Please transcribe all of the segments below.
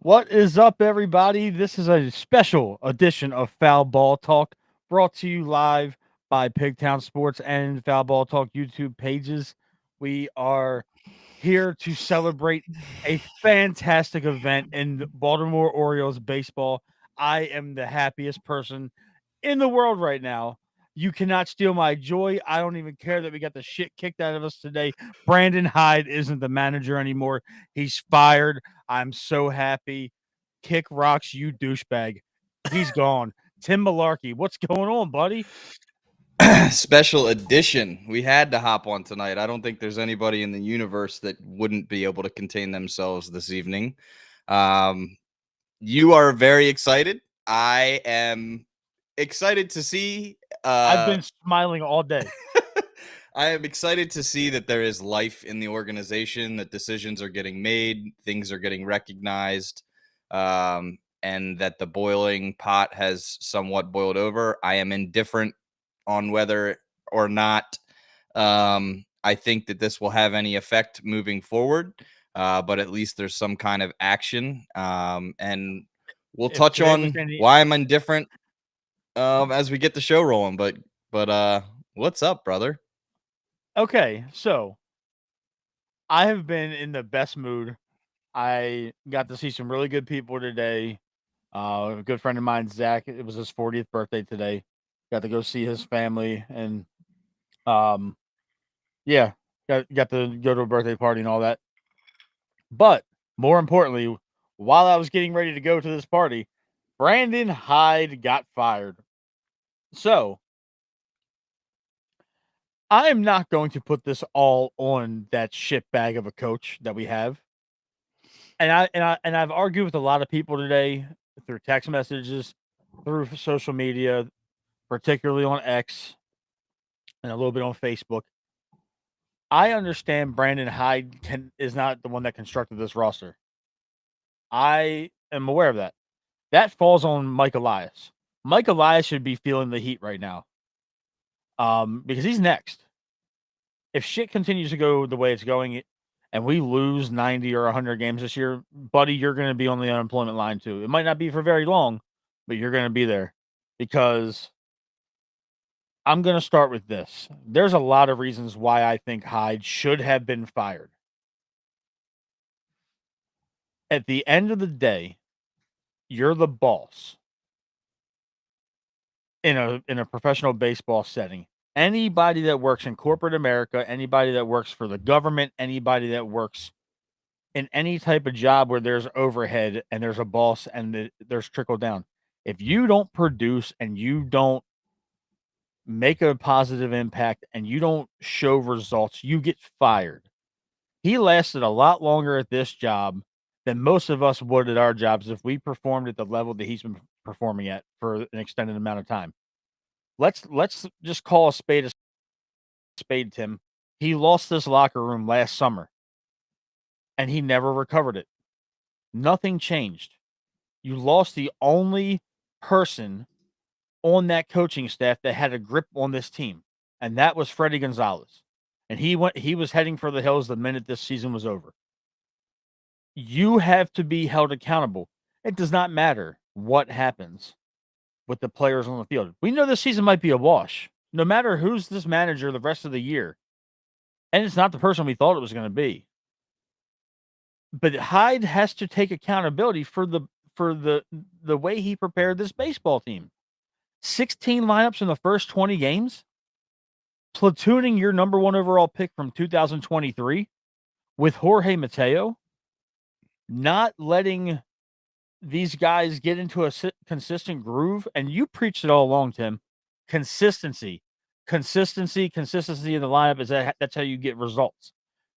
What is up, everybody? This is a special edition of Foul Ball Talk brought to you live by Pigtown Sports and Foul Ball Talk YouTube pages. We are here to celebrate a fantastic event in Baltimore Orioles baseball. I am the happiest person in the world right now. You cannot steal my joy. I don't even care that we got the shit kicked out of us today. Brandon Hyde isn't the manager anymore. He's fired. I'm so happy. Kick rocks, you douchebag. He's gone. Tim Malarkey, what's going on, buddy? Special edition. We had to hop on tonight. I don't think there's anybody in the universe that wouldn't be able to contain themselves this evening. Um, you are very excited. I am excited to see. I've been smiling all day. I am excited to see that there is life in the organization, that decisions are getting made, things are getting recognized, and that the boiling pot has somewhat boiled over. I am indifferent on whether or not I think that this will have any effect moving forward, but at least there's some kind of action. And we'll If touch today was on any why I'm indifferent as we get the show rolling. But what's up, brother? okay, so I have been in the best mood. I got to see some really good people today. A good friend of mine, Zach, it was his 40th birthday today. Got to go see his family and um yeah, got to go to a birthday party and all that. But more importantly, while I was getting ready to go to this party, Brandon Hyde got fired. So I am not going to put this all on that shit bag of a coach that we have. And I've argued with a lot of people today through text messages, through social media, particularly on X and a little bit on Facebook. I understand Brandon Hyde is not the one that constructed this roster. I am aware of that. That falls on Mike Elias. Mike Elias should be feeling the heat right now, because he's next. If shit continues to go the way it's going, and we lose 90 or 100 games this year, buddy, you're going to be on the unemployment line too. It might not be for very long, but you're going to be there because I'm going to start with this. There's a lot of reasons why I think Hyde should have been fired. At the end of the day, you're the boss in a professional baseball setting. Anybody that works in corporate America, anybody that works for the government, anybody that works in any type of job where there's overhead and there's a boss and there's trickle down. If you don't produce and you don't make a positive impact and you don't show results, you get fired. He lasted a lot longer at this job than most of us would at our jobs if we performed at the level that he's been performing at for an extended amount of time. Let's just call a spade, Tim. He lost this locker room last summer and he never recovered it. Nothing changed. You lost the only person on that coaching staff that had a grip on this team, and that was Freddie Gonzalez. And he was heading for the hills the minute this season was over. You have to be held accountable. It does not matter what happens with the players on the field. We know this season might be a wash, no matter who's this manager the rest of the year. And it's not the person we thought it was going to be. But Hyde has to take accountability for the way he prepared this baseball team. 16 lineups in the first 20 games, platooning your number one overall pick from 2023 with Jorge Mateo, not letting these guys get into a consistent groove. And you preached it all along, Tim. Consistency in the lineup that's how you get results.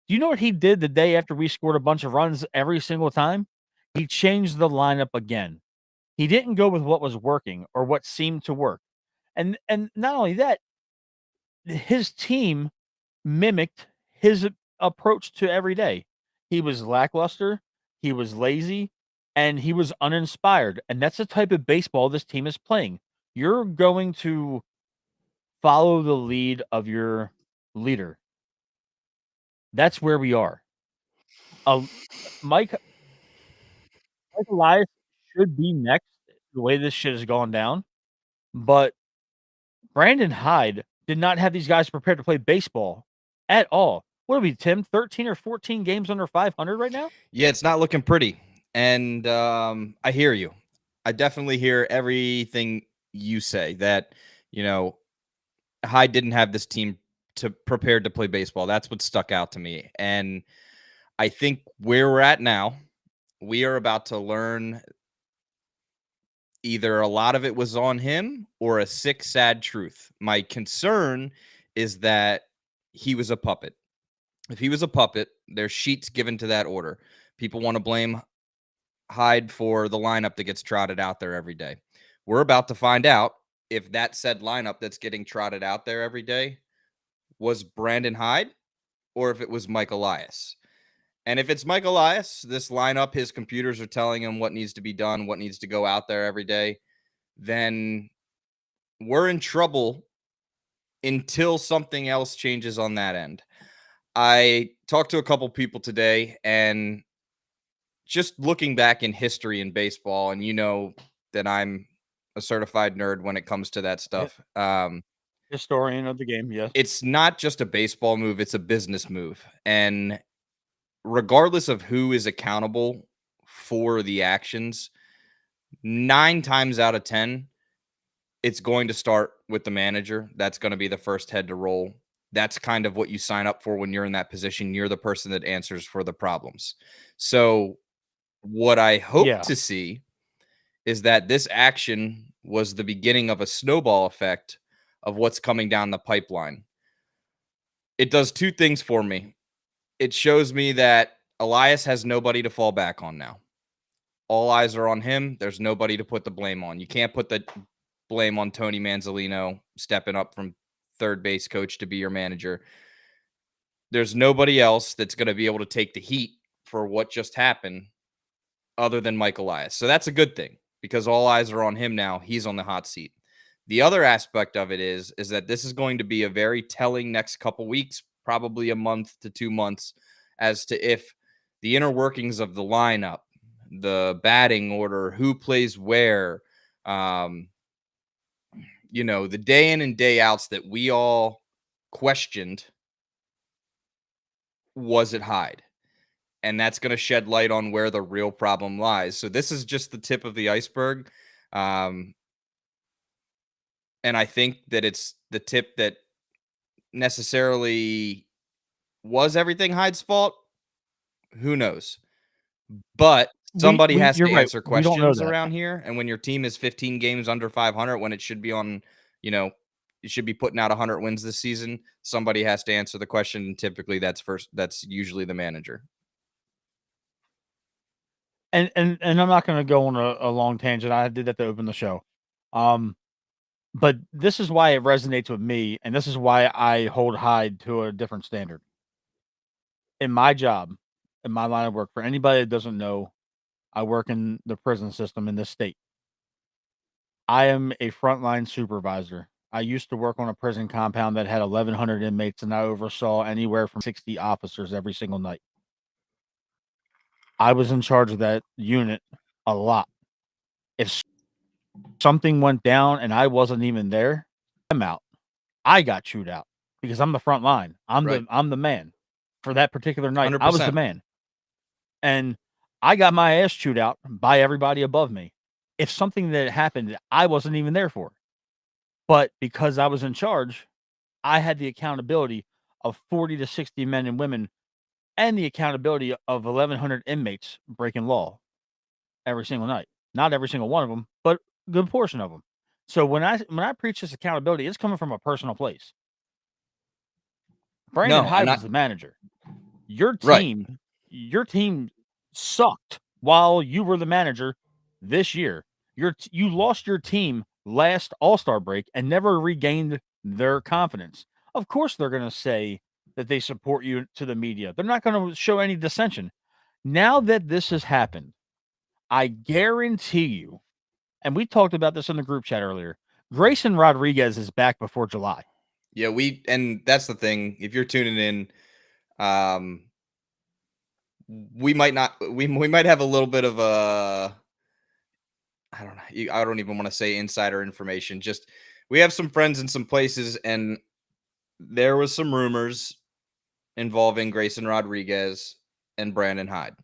Do you know what he did the day after we scored a bunch of runs every single time? He changed the lineup again. He didn't go with what was working or what seemed to work. And not only that, his team mimicked his approach to every day. He was lackluster, he was lazy, and he was uninspired. And that's the type of baseball this team is playing. You're going to follow the lead of your leader. That's where we are. Mike Mike Elias should be next the way this shit has gone down, but Brandon Hyde did not have these guys prepared to play baseball at all. What are we, Tim? 13 or 14 games under 500 right now? Yeah, it's not looking pretty. And I hear you. I definitely hear everything you say that, you know, Hyde didn't have this team to prepared to play baseball. That's what stuck out to me. And I think where we're at now, we are about to learn either a lot of it was on him or a sick, sad truth. My concern is that he was a puppet. If he was a puppet, there's sheets given to that order. People want to blame Hyde for the lineup that gets trotted out there every day. We're about to find out if that said lineup that's getting trotted out there every day was Brandon Hyde or if it was Mike Elias. And if it's Mike Elias, this lineup, his computers are telling him what needs to be done, what needs to go out there every day, then we're in trouble until something else changes on that end. I talked to a couple people today, and just looking back in history in baseball, and you know that I'm a certified nerd when it comes to that Hi- stuff. Historian of the game, yes. It's not just a baseball move, it's a business move. And regardless of who is accountable for the actions, 9 times out of 10, it's going to start with the manager. That's going to be the first head to roll. That's kind of what you sign up for when you're in that position. You're the person that answers for the problems. So, what I hope Yeah. to see is that this action was the beginning of a snowball effect of what's coming down the pipeline. It does two things for me. It shows me that Elias has nobody to fall back on now. All eyes are on him. There's nobody to put the blame on. You can't put the blame on Tony Manzolino stepping up from third base coach to be your manager. There's nobody else that's going to be able to take the heat for what just happened other than Mike Elias. So that's a good thing because all eyes are on him now. He's on the hot seat. The other aspect of it is that this is going to be a very telling next couple weeks, probably a month to 2 months, as to if the inner workings of the lineup, the batting order, who plays where, um, the day in and day outs that we all questioned, was it Hyde? And that's going to shed light on where the real problem lies. So this is just the tip of the iceberg. Um, and I think that it's the tip that necessarily was everything Hyde's fault. Who knows? But somebody We has You're to right. answer We don't know questions that. around here. And when your team is 15 games under 500, when it should be on, you should be putting out 100 wins this season, somebody has to answer the question. And typically that's usually the manager. And I'm not gonna go on a long tangent. I did that to open the show. Um, but this is why it resonates with me, and this is why I hold Hyde to a different standard. In my job, in my line of work, for anybody that doesn't know, I work in the prison system in this state. I am a frontline supervisor. I used to work on a prison compound that had 1,100 inmates, and I oversaw anywhere from 60 officers every single night. I was in charge of that unit a lot. If something went down and I wasn't even there, I'm out. I got chewed out because I'm the front line. Right. I'm the man. For that particular night, I was the 100%. man. And I got my ass chewed out by everybody above me. If something that happened, I wasn't even there for. But because I was in charge, I had the accountability of 40 to 60 men and women and the accountability of 1,100 inmates breaking law every single night. Not every single one of them, but a good portion of them. So when I preach this accountability, it's coming from a personal place. Brandon No, and Hyde was the manager. Your right. team your team sucked while you were the manager this year. You lost your team last All-Star break and never regained their confidence. Of course, they're going to say that they support you to the media. They're not going to show any dissension. Now that this has happened, I guarantee you, and we talked about this in the group chat earlier, Grayson Rodriguez is back before July. Yeah, and that's the thing. If you're tuning in, um, we might not we might have a little bit of a I don't know. I don't even want to say insider information. Just we have some friends in some places, and there was some rumors involving Grayson Rodriguez and Brandon Hyde.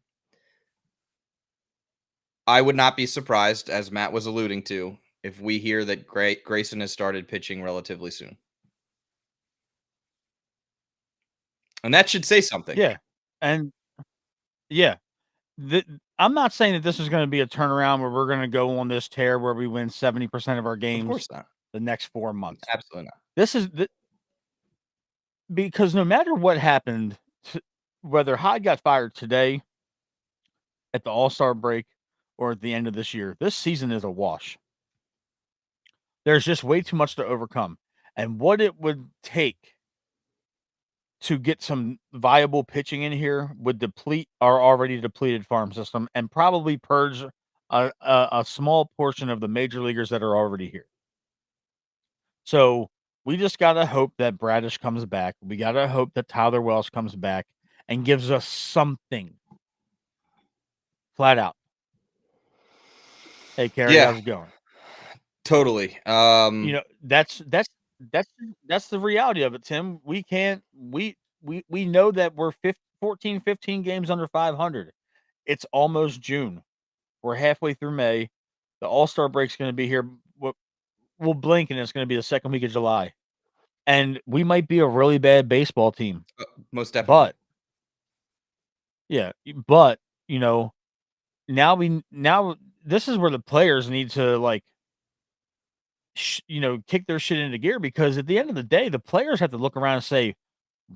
I would not be surprised, as Matt was alluding to, if we hear that Grayson has started pitching relatively soon, and that should say something. Yeah, and yeah, the I'm not saying that this is gonna be a turnaround where we're gonna go on this tear where we win 70% of our Of games course not. the next 4 months. Absolutely not. This is the because no matter what happened, whether Hyde got fired today at the All-Star break or at the end of this year, this season is a wash. There's just way too much to overcome, and what it would take to get some viable pitching in here would deplete our already depleted farm system and probably purge a small portion of the major leaguers that are already here. So we just gotta hope that Bradish comes back. We gotta hope that Tyler Wells comes back and gives us something flat out. Hey, Carrie, Yeah, how's it going? totally. You know, that's that's the reality of it, Tim. We can't we know that we're 14, 15 games under 500. It's almost June. We're halfway through May. The All-Star break's gonna be here. We'll blink and it's gonna be the second week of July. And we might be a really bad baseball team. Most definitely. But yeah, but you know, now this is where the players need to like kick their shit into gear because at the end of the day, the players have to look around and say,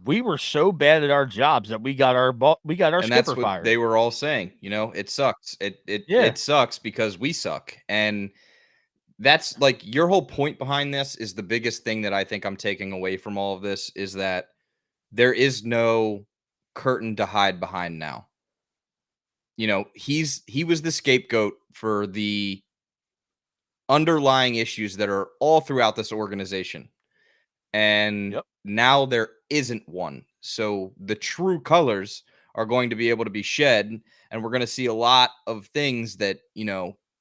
"We were so bad at our jobs that we got our And that's skipper what they fired." were all saying. It sucks. Yeah, It sucks because we suck. And that's like your whole point behind this is the biggest thing that I think I'm taking away from all of this is that there is no curtain to hide behind now. He was the scapegoat for the underlying issues that are all throughout this organization. And yep, now there isn't one. So the true colors are going to be able to be shed, and we're going to see a lot of things that,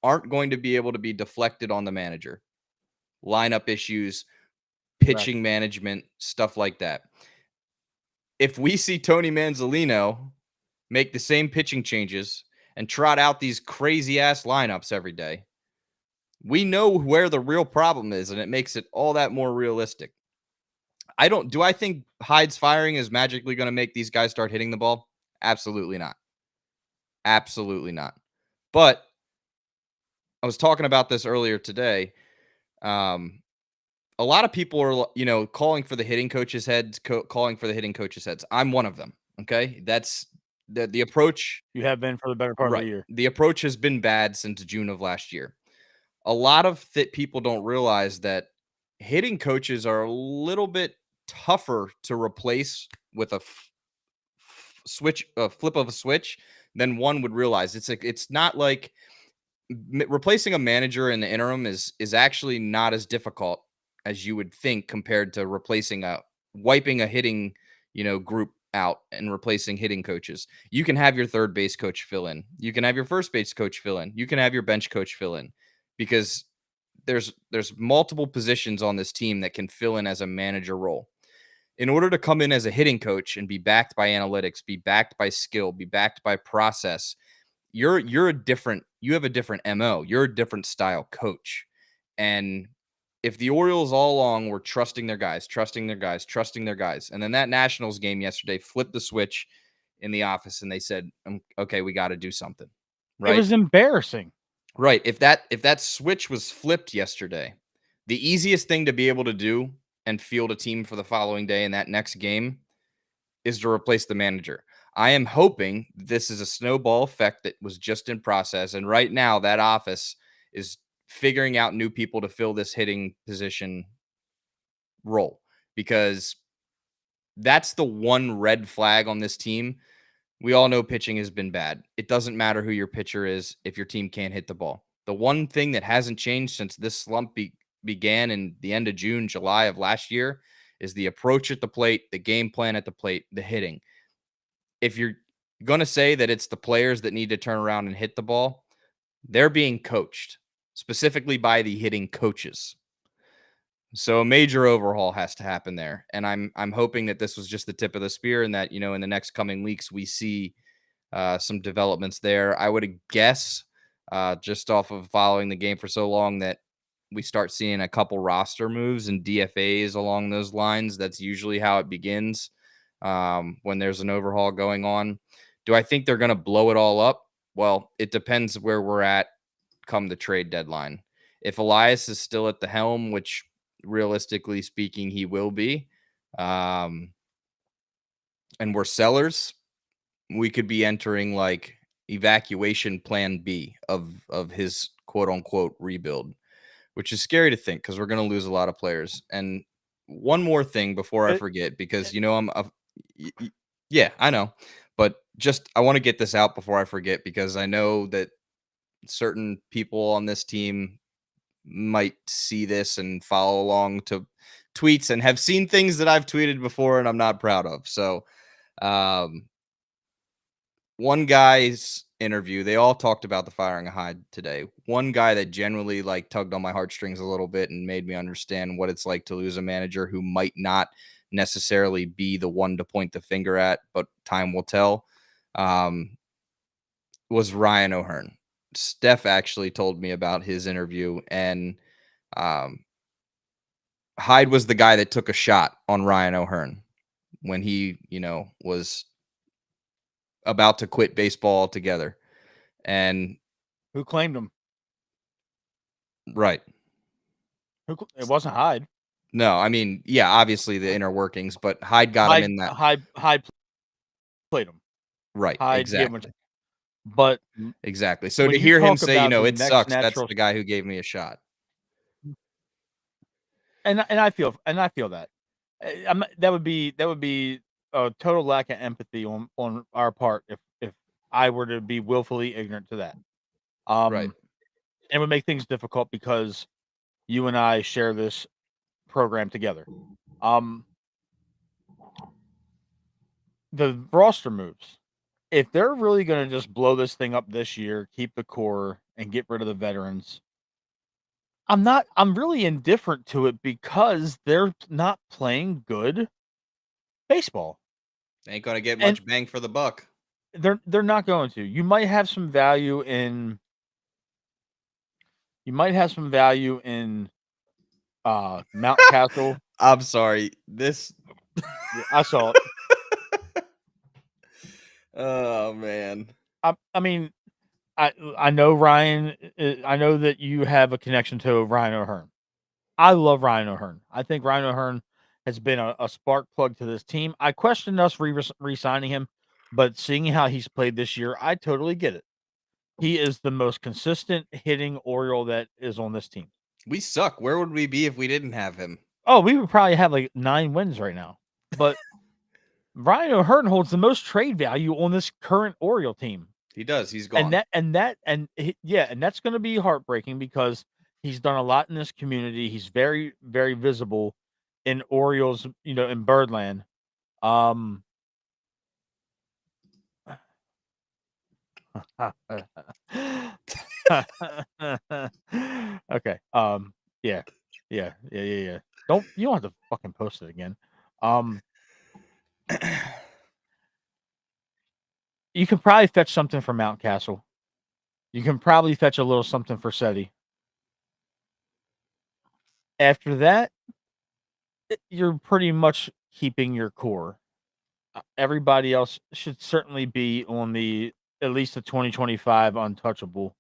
aren't going to be able to be deflected on the manager. Lineup issues, correct. pitching management, stuff like that. If we see Tony Manzolino make the same pitching changes and trot out these crazy ass lineups every day, we know where the real problem is, and it makes it all that more realistic. Do I think Hyde's firing is magically going to make these guys start hitting the ball? Absolutely not. Absolutely not. But I was talking about this earlier today. Um, a lot of people are, calling for the hitting coaches' heads, calling for the hitting coaches' heads. I'm one of them. Okay, that's the approach. You have been for the better part of the Right, year. the approach has been bad since June of last year. A lot of people don't realize that hitting coaches are a little bit tougher to replace with a flip of a switch than one would realize. It's not like replacing a manager in the interim is actually not as difficult as you would think compared to replacing a wiping a hitting, group out and replacing hitting coaches. You can have your third base coach fill in. You can have your first base coach fill in. You can have your bench coach fill in because there's multiple positions on this team that can fill in as a manager role. In order to come in as a hitting coach and be backed by analytics, be backed by skill, be backed by process, you have a different MO. You're a different style coach. And if the Orioles all along were trusting their guys, trusting their guys, trusting their guys, and then that Nationals game yesterday flipped the switch in the office and they said, okay, we got to do something." It Right? was embarrassing. Right. If that switch was flipped yesterday, the easiest thing to be able to do and field a team for the following day in that next game is to replace the manager. I am hoping this is a snowball effect that was just in process. And right now, that office is figuring out new people to fill this hitting position role because that's the one red flag on this team. We all know pitching has been bad. It doesn't matter who your pitcher is if your team can't hit the ball. The one thing that hasn't changed since this slump began in the end of June, July of last year is the approach at the plate, the game plan at the plate, the hitting. If you're going to say that it's the players that need to turn around and hit the ball. They're being coached specifically by the hitting coaches. So a major overhaul has to happen there. And I'm hoping that this was just the tip of the spear and that, in the next coming weeks, we see some developments there. I would guess, just off of following the game for so long, that we start seeing a couple roster moves and DFAs along those lines. That's usually how it begins when there's an overhaul going on. Do I think they're going to blow it all up? Well, it depends where we're at come the trade deadline. If Elias is still at the helm, which realistically speaking he will be, and we're sellers, we could be entering like evacuation plan B of his quote unquote rebuild, which is scary to think because we're going to lose a lot of players. And one more thing before I It, forget, because it, yeah, I know, but just I want to get this out before I forget because I know that certain people on this team might see this and follow along to tweets and have seen things that I've tweeted before and I'm not proud of. So, um, one guy's interview, they all talked about the firing of Hyde today. One guy that generally like tugged on my heartstrings a little bit and made me understand what it's like to lose a manager who might not necessarily be the one to point the finger at, but time will tell. Um, was Ryan O'Hearn. Steph actually told me about his interview, and um, Hyde was the guy that took a shot on Ryan O'Hearn when he, was about to quit baseball altogether. And who claimed him? right. It wasn't Hyde. No, I mean, yeah, obviously the inner workings, but Hyde got him in that. Hyde played him. Right. Hyde gave him, Exactly. but Exactly. So when to you hear him talk say, about the it next sucks. That's natural, the guy who gave me a shot. and I feel that that would be a total lack of empathy on our part if I were to be willfully ignorant to that. Right. It would make things difficult because you and I share this program together. Um, the roster moves. If they're really going to just blow this thing up this year, keep the core and get rid of the veterans, I'm really indifferent to it because they're not playing good baseball. Ain't going to get And much bang for the buck. they're not going to. You might have some value in Mount Castle. I'm sorry. This. Yeah, I saw it. Oh, man. I mean, I know Ryan. I know that you have a connection to Ryan O'Hearn. I love Ryan O'Hearn. I think Ryan O'Hearn has been a spark plug to this team. I questioned us re-signing him, but seeing how he's played this year, I totally get it. He is the most consistent hitting Oriole that is on this team. We suck. Where would we be if we didn't have him? Oh, we would probably have like 9 wins right now. But Ryan O'Hearn holds the most trade value on this current Oriole team. He does. He's And gone. that's going to be heartbreaking because he's done a lot in this community. He's very, very visible in Orioles, in Birdland. Um, okay. Yeah, yeah. You don't have to fucking post it again. Um, you can probably fetch something from Mount Castle. You can probably fetch a little something for SETI. After that, you're pretty much keeping your core. Everybody else should certainly be on the at least the 2025 untouchable.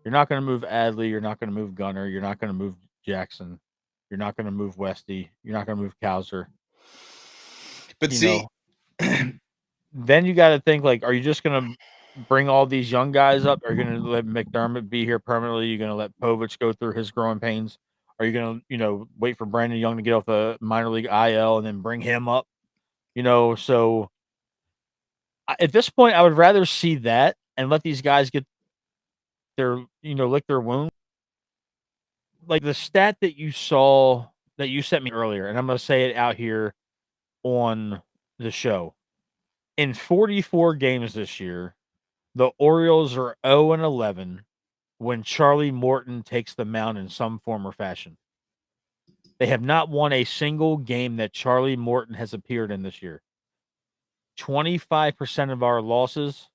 You're not going to move Adley. You're not going to move Gunner. You're not going to move Jackson. You're not going to move Westy. You're not going to move Cowser. But You see, know, then you got to think like, are you just going to bring all these young guys up? Are you going to let McDermott be here permanently? You're going to let Povich go through his growing pains? Are you going to, wait for Brandon Young to get off the minor league IL and then bring him up? So at this point, I would rather see that and let these guys get their, lick their wound. Like the stat that you saw that you sent me earlier, and I'm going to say it out here on the show. In 44 games this year, the Orioles are 0-11 when Charlie Morton takes the mound in some form or fashion. They have not won a single game that Charlie Morton has appeared in this year. 25% of our losses,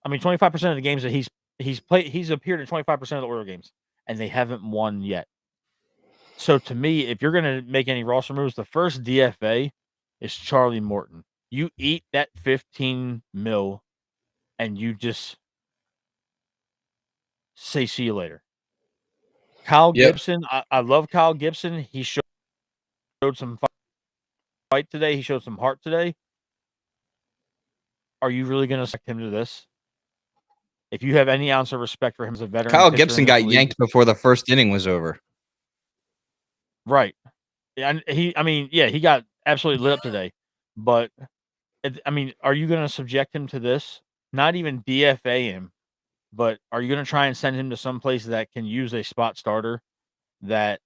25% of the games that he's appeared in 25% of the Oriole games, and they haven't won yet. So to me, if you're gonna make any roster moves, the first DFA is Charlie Morton. You eat that 15 mil and you just say see you later. Kyle Yep. Gibson, I love Kyle Gibson. He showed some fight today. He showed some heart today. Are you really going to select him to this? If you have any ounce of respect for him as a veteran Kyle pitcher in Gibson this got league, yanked before the first inning was over. right? And he got absolutely lit up today. But are you going to subject him to this? Not even DFA him, but are you going to try and send him to some place that can use a spot starter that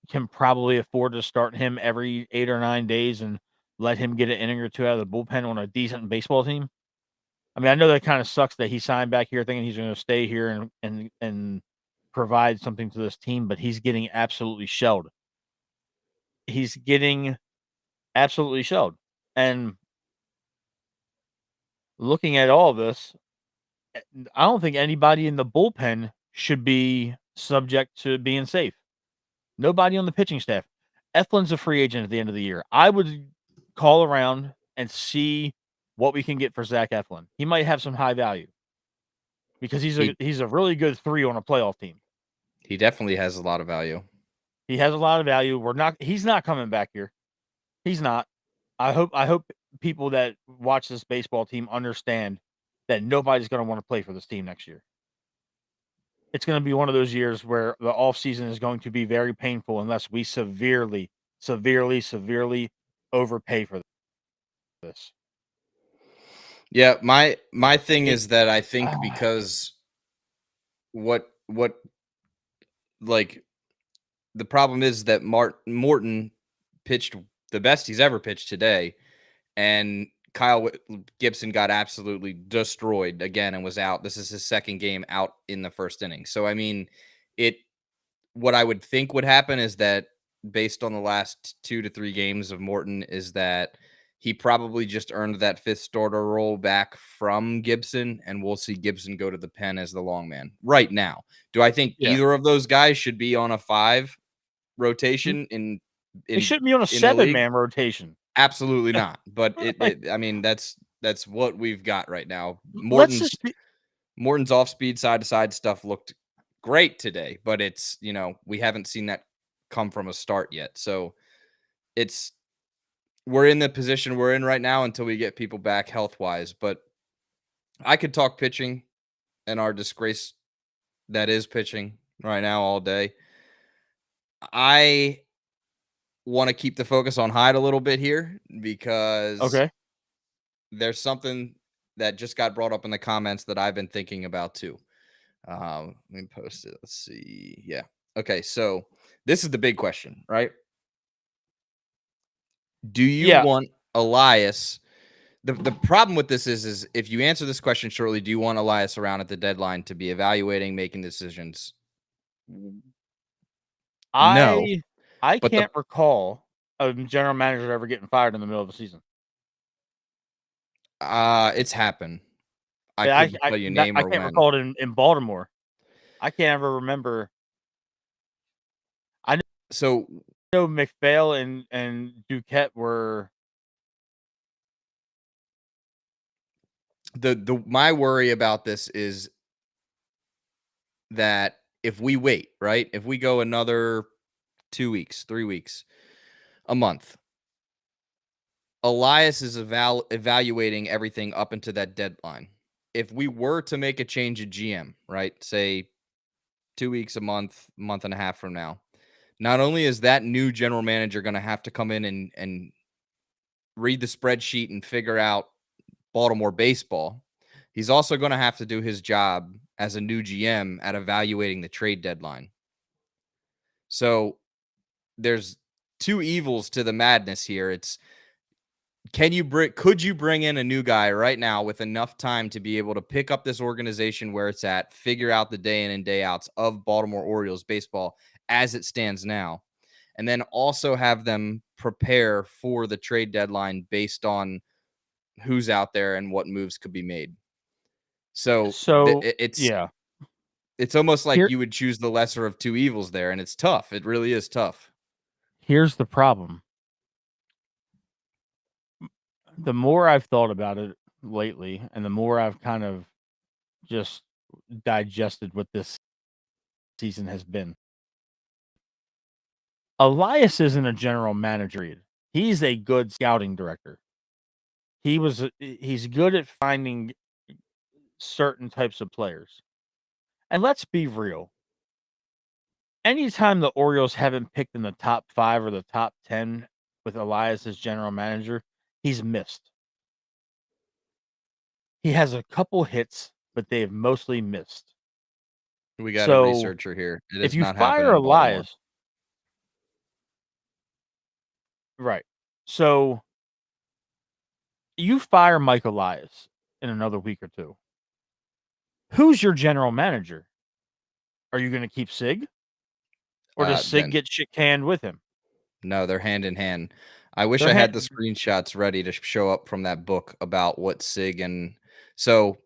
can probably afford to start him every 8 or 9 days and let him get an inning or 2 out of the bullpen on a decent baseball team? I know that kinda sucks that he signed back here thinking he's gonna stay here and provide something to this team, but he's getting absolutely shelled. He's getting absolutely shelled, and looking at all this, I don't think anybody in the bullpen should be subject to being safe. Nobody on the pitching staff. Eflin's a free agent at the end of the year. I would call around and see what we can get for Zach Eflin. He might have some high value because He he's a really good 3 on a playoff team. he definitely has a lot of value. He has a lot of value. He's not coming back here. He's not. I hope people that watch this baseball team understand that nobody's going to want to play for this team next year. It's going to be one of those years where the offseason is going to be very painful unless we severely, severely, severely overpay for this. Yeah, my thing It is that I think because what like the problem is that Morton pitched the best he's ever pitched today, and Gibson got absolutely destroyed again and was out. This is his second game out in the first inning. So it what I would think would happen is that based on the last 2 to 3 games of Morton is that he probably just earned that fifth starter role back from Gibson, and we'll see Gibson go to the pen as the long man right now. Do I think Yeah. either of those guys should be on a 5 N rotation They shouldn't be on a in the league? 7-man rotation. Absolutely not. But Like, that's what we've got right now. let's just be Morton's off speed side to side stuff looked great today, but we haven't seen that come from a start yet. So it's we're in the position we're in right now until we get people back health wise. But I could talk pitching and our disgrace that is pitching right now all day. I want to keep the focus on Hyde a little bit here because okay. there's something that just got brought up in the comments that I've been thinking about too. Let me post it. Let's see. Yeah. Okay. So this is the big question, right? Do you Yeah, want Elias? The problem with this is if you answer this question shortly, do you want Elias around at the deadline to be evaluating, making decisions? No, I I but can't recall a general manager ever getting fired in the middle of the season. it's happened. I Yeah, couldn't tell you name I or can't when. recall it in Baltimore. I can't ever remember. I So know McPhail and Duquette were the my worry about this is that if we wait, right? If we go another 2 weeks, 3 weeks, a month, Elias is evaluating everything up into that deadline. If we were to make a change at GM, right? Say 2 weeks, a month and a half from now, not only is that new general manager going to have to come in and read the spreadsheet and figure out Baltimore baseball, he's also going to have to do his job as a new GM at evaluating the trade deadline. So there's two evils to the madness here. It's could you bring in a new guy right now with enough time to be able to pick up this organization where it's at, figure out the day in and day outs of Baltimore Orioles baseball as it stands now, and then also have them prepare for the trade deadline based on who's out there and what moves could be made. So So yeah, it's almost like here you would choose the lesser of two evils there, and it's tough. It really is tough. here's the problem. The more I've thought about it lately, and the more I've kind of just digested what this season has been. Elias isn't a general manager. He's a good scouting director. He's good at finding certain types of players. And let's be real. Anytime the Orioles haven't picked in the top 5 or the top 10 with Elias as general manager, he's missed. He has a couple hits, but they've mostly missed. We got a So, researcher here. It if does you not happen fire in Baltimore. Elias, right. So, you fire Mike Elias in another week or two. Who's your general manager? Are you going to keep Sig? Or does Sig Then get shit canned with him? no, they're hand in hand. I wish They're I had the hand screenshots ready to show up from that book about what Sig and so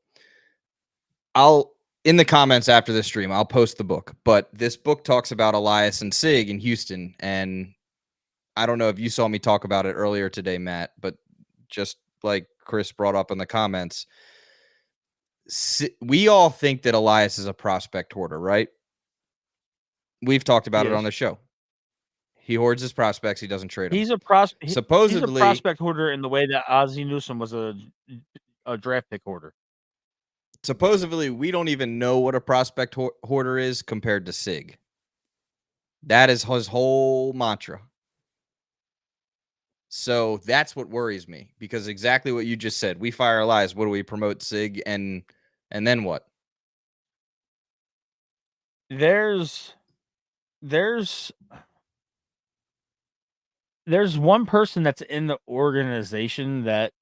I'll in the comments after the stream, I'll post the book. But this book talks about Elias and Sig in Houston, and I don't know if you saw me talk about it earlier today, Matt, but just like Chris brought up in the comments, we all think that Elias is a prospect hoarder, right? We've talked he about it on is. the show. He hoards his prospects. He doesn't trade them. He's a Supposedly, prospect hoarder in the way that Ozzie Newsome was a draft pick hoarder. supposedly, we don't even know what a prospect hoarder is compared to Sig. That is his whole mantra. So that's what worries me because exactly what you just said. We fire Elias. What do we promote Sig and then what? There's there's there's one person that's in the organization that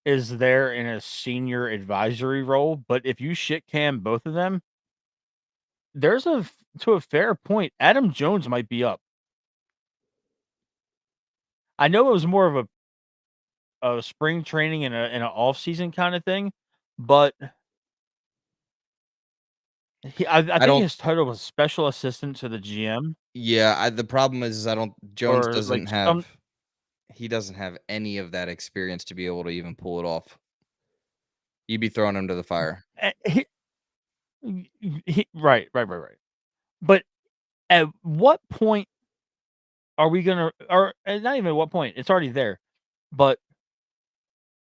is there in a senior advisory role, but if you shit can both of them, to a fair point, Adam Jones might be up. I know it was more of a spring training and an off season kind of thing, but I I think don't. his title was special assistant to the GM Yeah, the problem is I don't. Jones or like doesn't some. have. He doesn't have any of that experience to be able to even pull it off. You'd be throwing him to the fire. He, right. But at what point are we gonna, or not even at what point? It's already there. But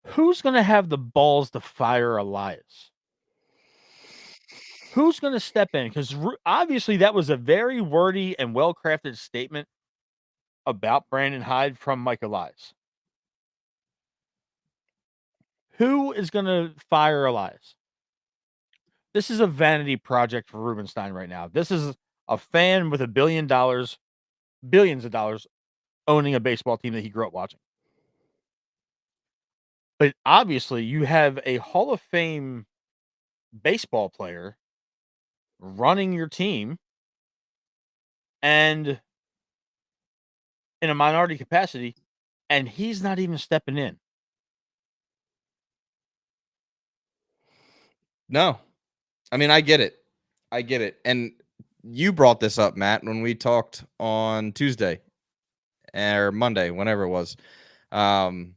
who's gonna have the balls to fire Elias? Who's gonna step in? Because obviously that was a very wordy and well crafted statement about Brandon Hyde from Mike Elias. Who is gonna fire Elias? This is a vanity project for Rubenstein right now. This is a fan with billions of dollars owning a baseball team that he grew up watching. But obviously, you have a Hall of Fame baseball player running your team and in a minority capacity, and he's not even stepping in. No, I mean I get it. I get it. And you brought this up, Matt, when we talked on Tuesday or Monday, whenever it was. Um,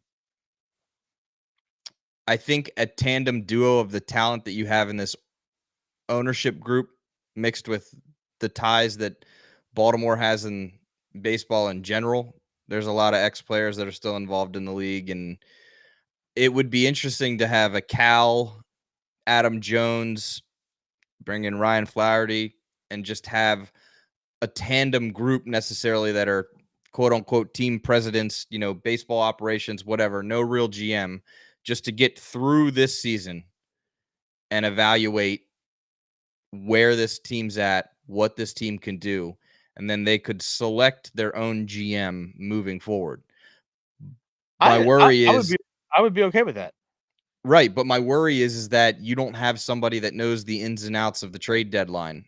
I think a tandem duo of the talent that you have in this ownership group mixed with the ties that Baltimore has in baseball in general. There's a lot of ex-players that are still involved in the league, and it would be interesting to have a Cal, Adam Jones, bring in Ryan Flaherty, and just have a tandem group necessarily that are quote unquote team presidents, baseball operations, whatever, no real GM, just to get through this season and evaluate where this team's at, what this team can do, and then they could select their own GM moving forward. My worry I would is be okay with that. right, but my worry is that you don't have somebody that knows the ins and outs of the trade deadline.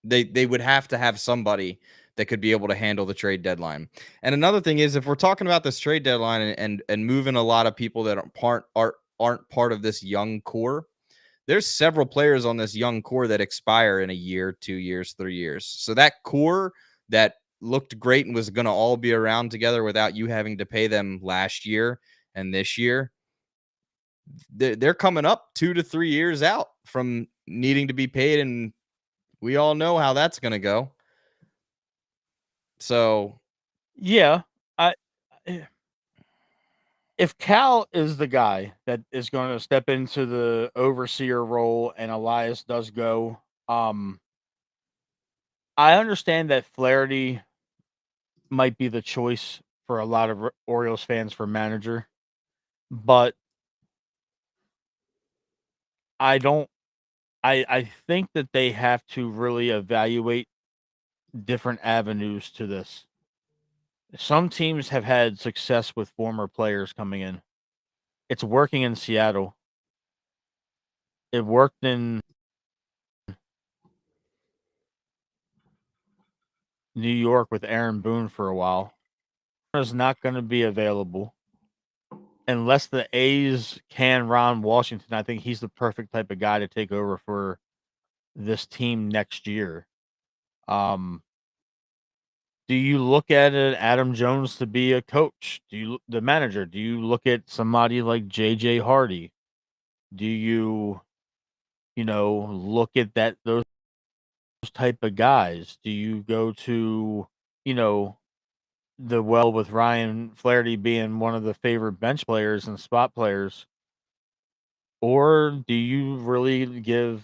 They would have to have somebody that could be able to handle the trade deadline. And another thing is if we're talking about this trade deadline and moving a lot of people that aren't part of this young core, there's several players on this young core that expire in a year, 2 years, 3 years. So that core that looked great and was going to all be around together without you having to pay them last year and this year, they're coming up 2 to 3 years out from needing to be paid, and we all know how that's going to go. So, Yeah, I eh, if Cal is the guy that is going to step into the overseer role and Elias does go, I understand that Flaherty might be the choice for a lot of Orioles fans for manager, but I don't. I think that they have to really evaluate different avenues to this. Some teams have had success with former players coming in. It's working in Seattle. It worked in New York with Aaron Boone for a while. Is not going to be available unless the A's can Ron Washington. I think he's the perfect type of guy to take over for this team next year. Um, do you look at it, Adam Jones to be a coach? Do you the manager? Do you look at somebody like JJ Hardy? Do you look at those type of guys? Do you go to, you know, the well with Ryan Flaherty being one of the favorite bench players and spot players? Or do you really give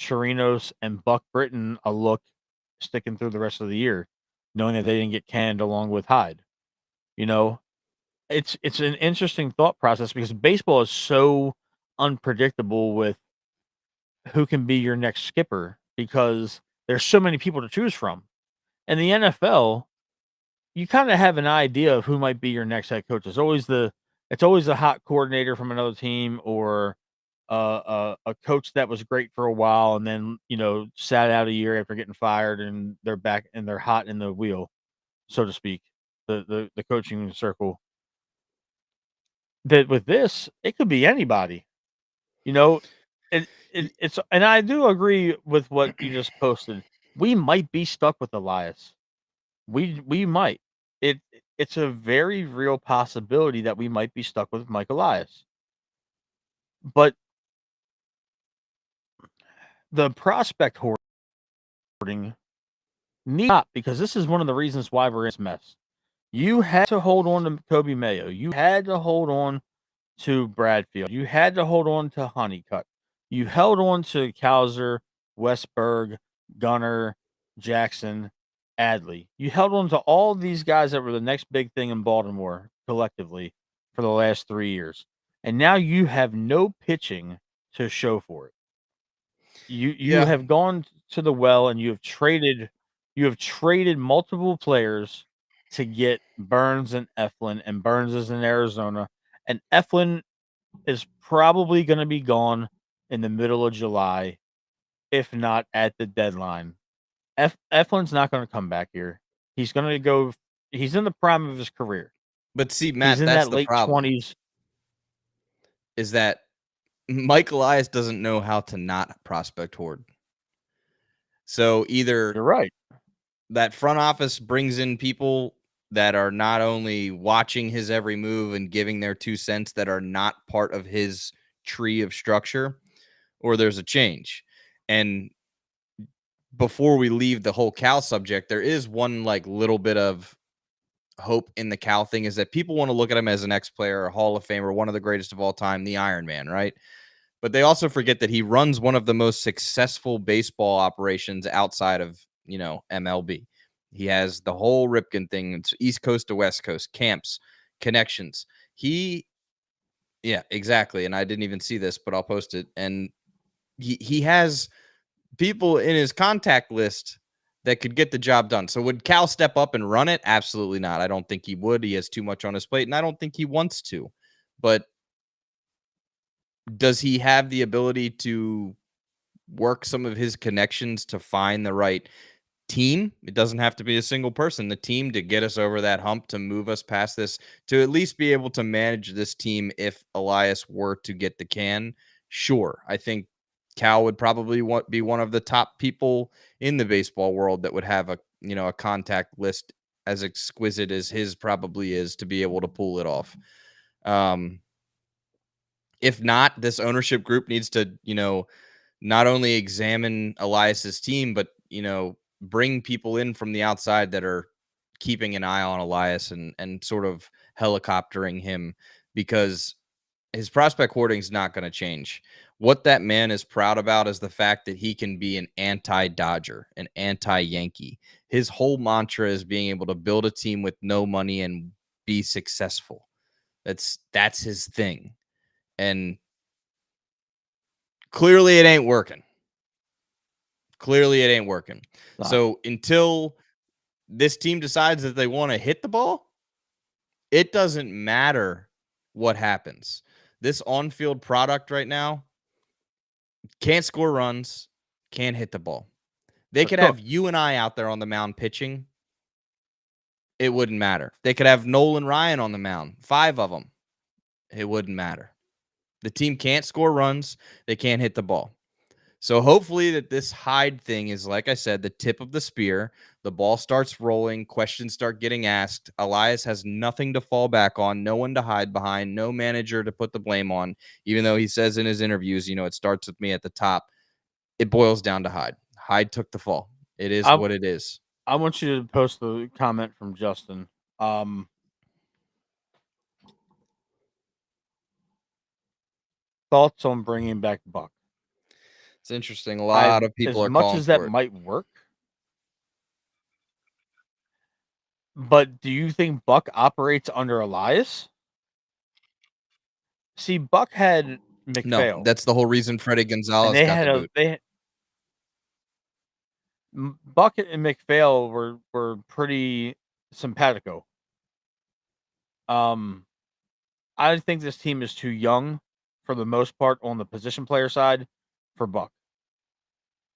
Chirinos and Buck Britton a look sticking through the rest of the year, knowing that they didn't get canned along with Hyde? You know, it's an interesting thought process because baseball is so unpredictable with who can be your next skipper because there's so many people to choose from. In the NFL, you kind of have an idea of who might be your next head coach. It's always the hot coordinator from another team or a coach that was great for a while and then sat out a year after getting fired and they're back and they're hot in the wheel, so to speak. The coaching circle. That with this, it could be anybody. You know, it's and I do agree with what you just posted. We might be stuck with Elias. We might. It it's a very real possibility that we might be stuck with Mike Elias. But the prospect hoarding need not because this is one of the reasons why we're in this mess. You had to hold on to Kobe Mayo. You had to hold on to Bradfield. You had to hold on to Honeycutt. You held on to Cowser, Westberg, Gunner, Jackson, Adley. You held on to all these guys that were the next big thing in Baltimore collectively for the last 3 years. And now you have no pitching to show for it. You yeah, have gone to the well and you have traded multiple players to get Burns and Eflin, and Burns is in Arizona, and Eflin is probably gonna be gone in the middle of July, if not at the deadline. Eflin's not gonna come back here. He's gonna go he's in the prime of his career. but see, He's Matt, in that's that the late problem, 20s. is that Mike Elias doesn't know how to not prospect hoard. So either You're right. that front office brings in people that are not only watching his every move and giving their 2 cents that are not part of his tree of structure, or there's a change. And before we leave the whole Cal subject, there is one like little bit of hope in the Cal thing is that people want to look at him as an ex-player, a Hall of Famer, one of the greatest of all time, the Iron Man, right? But they also forget that he runs one of the most successful baseball operations outside of, MLB. He has the whole Ripken thing. It's East Coast to West Coast, camps, connections. Yeah, exactly. And I didn't even see this, but I'll post it. And he has people in his contact list that could get the job done. So would Cal step up and run it? Absolutely not. I don't think he would. He has too much on his plate, and I don't think he wants to. But does he have the ability to work some of his connections to find the right team? It doesn't have to be a single person. The team to get us over that hump, to move us past this, to at least be able to manage this team if Elias were to get the can. Sure, I think Cal would probably be one of the top people in the baseball world that would have a contact list as exquisite as his probably is to be able to pull it off. Um, if not, this ownership group needs to not only examine Elias's team, but bring people in from the outside that are keeping an eye on Elias and sort of helicoptering him, because his prospect hoarding is not going to change. What that man is proud about is the fact that he can be an anti-Dodger, an anti-Yankee. His whole mantra is being able to build a team with no money and be successful. That's his thing. And clearly it ain't working. Clearly it ain't working. So until this team decides that they want to hit the ball, it doesn't matter what happens. This on-field product right now can't score runs, can't hit the ball. They They're could have cooked. you and I out there on the mound pitching. It wouldn't matter. They could have Nolan Ryan on the mound, 5 of them. It wouldn't matter. The team can't score runs. They can't hit the ball. So hopefully that this Hyde thing is, like I said, the tip of the spear. The ball starts rolling. Questions start getting asked. Elias has nothing to fall back on, no one to hide behind, no manager to put the blame on, even though he says in his interviews, it starts with me at the top. It boils down to Hyde. Hyde took the fall. It is I what it is. I want you to post the comment from Justin. Thoughts on bringing back Buck? It's interesting. A lot of people As are much calling as that for it. might work, but do you think Buck operates under Elias? See, Buck had No, McPhail, that's the whole reason Freddie and Gonzalez they got had the boot. Buck and McPhail were pretty simpatico. I think this team is too young for the most part on the position player side for Buck.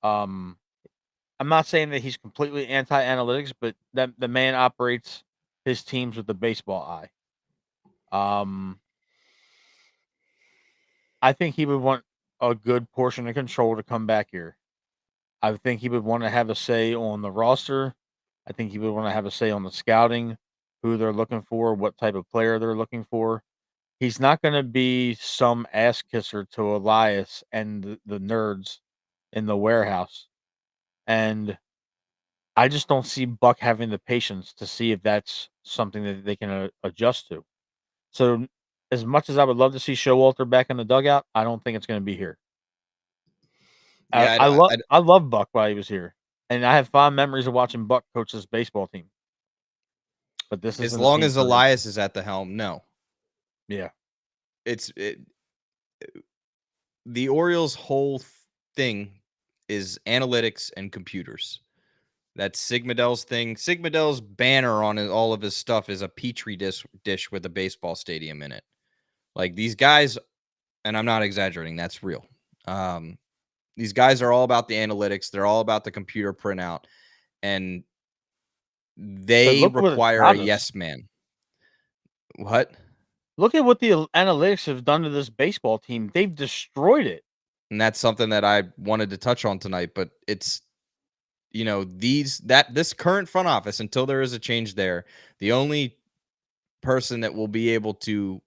Um, I'm not saying that he's completely anti-analytics, but that the man operates his teams with the baseball eye. I think he would want a good portion of control to come back here. I think he would want to have a say on the roster. I think he would want to have a say on the scouting, who they're looking for, what type of player they're looking for. He's not going to be some ass kisser to Elias and the nerds in the warehouse. And I just don't see Buck having the patience to see if that's something that they can adjust to. So, as much as I would love to see Showalter back in the dugout, I don't think it's going to be here. Yeah, I love Buck while he was here, and I have fond memories of watching Buck coach his baseball team. But this as isn't the long team as for him. Elias is at the helm, no. Yeah, The Orioles' whole thing is analytics and computers. That's Sigma-Dell's thing. Sigma-Dell's banner on all of his stuff is a petri dish with a baseball stadium in it. Like, these guys, and I'm not exaggerating, that's real. These guys are all about the analytics. They're all about the computer printout, and but they look what it's require a got us. yes man. What? Look at what the analytics have done to this baseball team. They've destroyed it. And that's something that I wanted to touch on tonight, but it's this current front office, until there is a change there, the only person that will be able to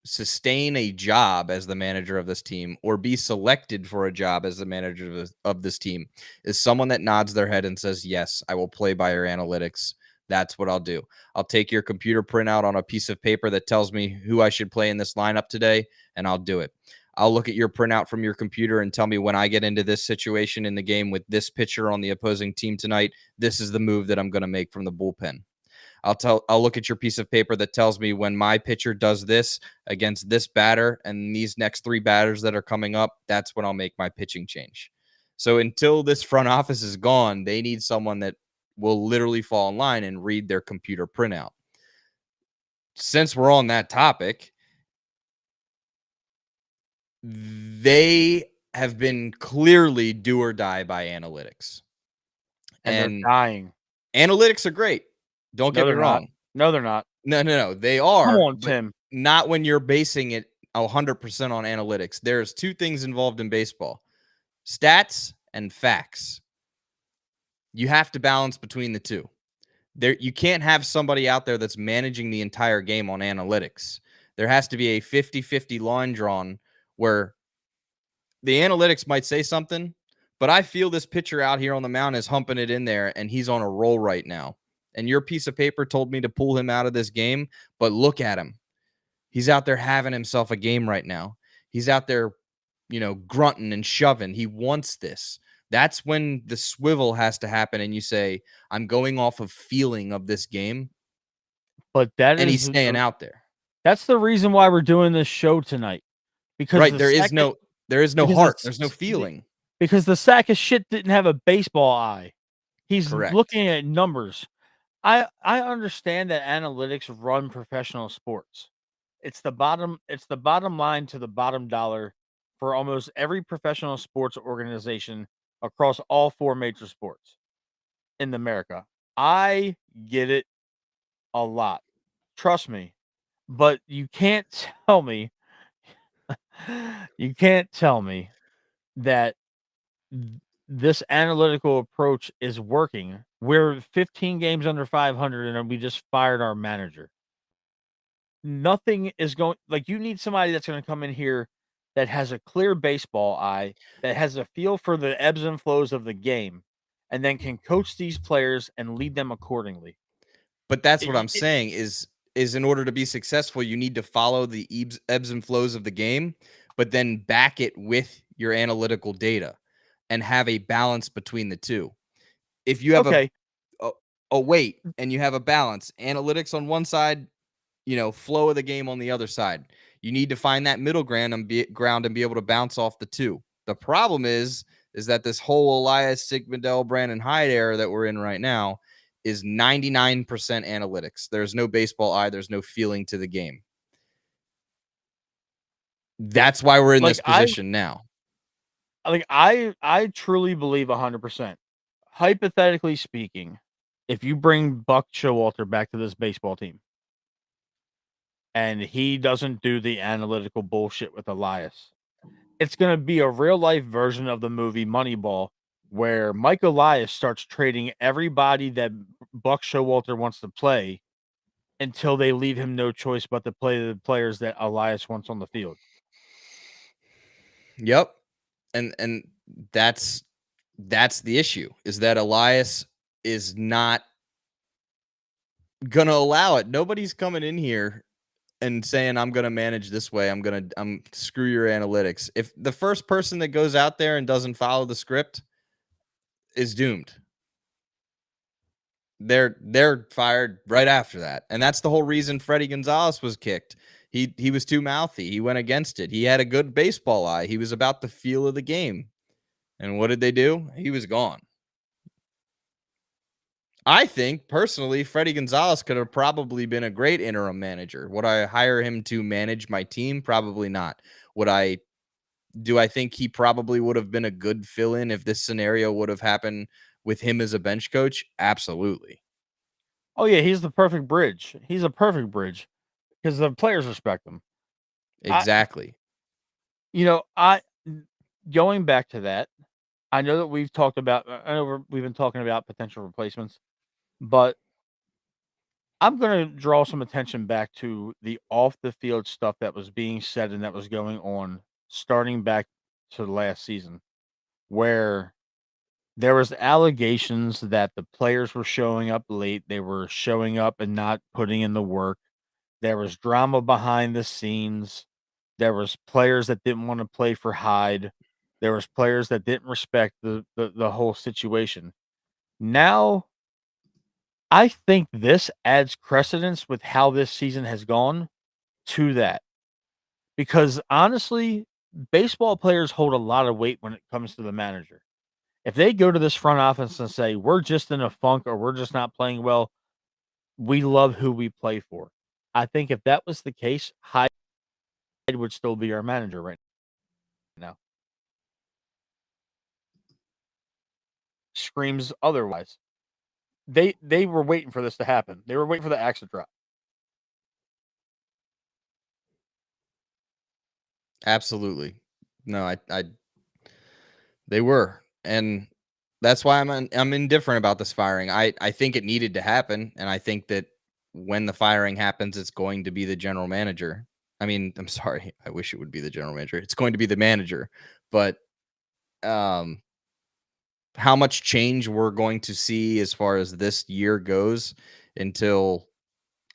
sustain a job as the manager of this team or be selected for a job as the manager of this team is someone that nods their head and says, yes, I will play by your analytics. That's what I'll do. I'll take your computer printout on a piece of paper that tells me who I should play in this lineup today, and I'll do it. I'll look at your printout from your computer and tell me when I get into this situation in the game with this pitcher on the opposing team tonight, this is the move that I'm going to make from the bullpen. I'll look at your piece of paper that tells me when my pitcher does this against this batter and these next 3 batters that are coming up, that's when I'll make my pitching change. So until this front office is gone, they need someone that will literally fall in line and read their computer printout. Since we're on that topic, they have been clearly do or die by analytics. and they're And dying. analytics are great. Don't No, get me they're not. wrong. No, they're not. No. They Come are, on, but Tim. not when you're basing it 100% on analytics. There's two things involved in baseball: stats and facts. You have to balance between the two. You can't have somebody out there that's managing the entire game on analytics. There has to be a 50-50 line drawn where the analytics might say something, but I feel this pitcher out here on the mound is humping it in there and he's on a roll right now. And your piece of paper told me to pull him out of this game, but look at him. He's out there having himself a game right now. He's out there, grunting and shoving. He wants this. That's when the swivel has to happen and you say, I'm going off of feeling of this game, But that and he's is staying out there. that's the reason why we're doing this show tonight. Because Right. the second There is no because the heart. s There's no the feeling. because the sack of shit didn't have a baseball eye. He's Correct. looking at numbers. I understand that analytics run professional sports. It's the bottom line to the bottom dollar for almost every professional sports organization across all 4 major sports in America. I get it a lot. Trust me. But you can't tell me that this analytical approach is working. We're 15 games under 500 and we just fired our manager. Nothing is going like you need somebody that's going to come in here that has a clear baseball eye, that has a feel for the ebbs and flows of the game, and then can coach these players and lead them accordingly. But that's what It, I'm it, saying is in order to be successful, you need to follow the ebbs and flows of the game, but then back it with your analytical data and have a balance between the two. If you have okay, a, a weight and you have a balance, analytics on one side, flow of the game on the other side. You need to find that middle ground and be able to bounce off the two. The problem is that this whole Elias Sigmundell, Brandon Hyde era that we're in right now is 99% analytics. There's no baseball eye. There's no feeling to the game. That's why we're in like this position now. I truly believe 100%. Hypothetically speaking, if you bring Buck Showalter back to this baseball team and he doesn't do the analytical bullshit with Elias, it's going to be a real life version of the movie Moneyball where Mike Elias starts trading everybody that Buck Showalter wants to play until they leave him no choice but to play the players that Elias wants on the field. Yep. And that's the issue, is that Elias is not gonna allow it. Nobody's coming in here and saying, I'm going to manage this way. I'm screw your analytics. If the first person that goes out there and doesn't follow the script is doomed, they're fired right after that. And that's the whole reason Freddie Gonzalez was kicked. He was too mouthy. He went against it. He had a good baseball eye. He was about the feel of the game. And what did they do? He was gone. I think personally, Freddie Gonzalez could have probably been a great interim manager. Would I hire him to manage my team? Probably not. Would I Do I think he probably would have been a good fill-in if this scenario would have happened with him as a bench coach? Absolutely. Oh yeah, he's the perfect bridge. He's a perfect bridge because the players respect him. I Exactly. I going back to that, I know that we've talked about I know we've been talking about potential replacements, but I'm going to draw some attention back to the off the field stuff that was being said and that was going on starting back to the last season where there was allegations that the players were showing up late, they were showing up and not putting in the work. There was drama behind the scenes. There was players that didn't want to play for Hyde. There was players that didn't respect the whole situation. Now, I think this adds precedence with how this season has gone to that. Because honestly, baseball players hold a lot of weight when it comes to the manager. If they go to this front office and say, "We're just in a funk or we're just not playing well, we love who we play for." I think if that was the case, Hyde would still be our manager right now. Screams otherwise. They were waiting for this to happen. They were waiting for the axe to drop. Absolutely. No, I they were. And that's why I'm indifferent about this firing. I think it needed to happen, and I think that when the firing happens, it's going to be the general manager. I mean, I'm sorry. I wish it would be the general manager. It's going to be the manager. But um how much change we're going to see as far as this year goes until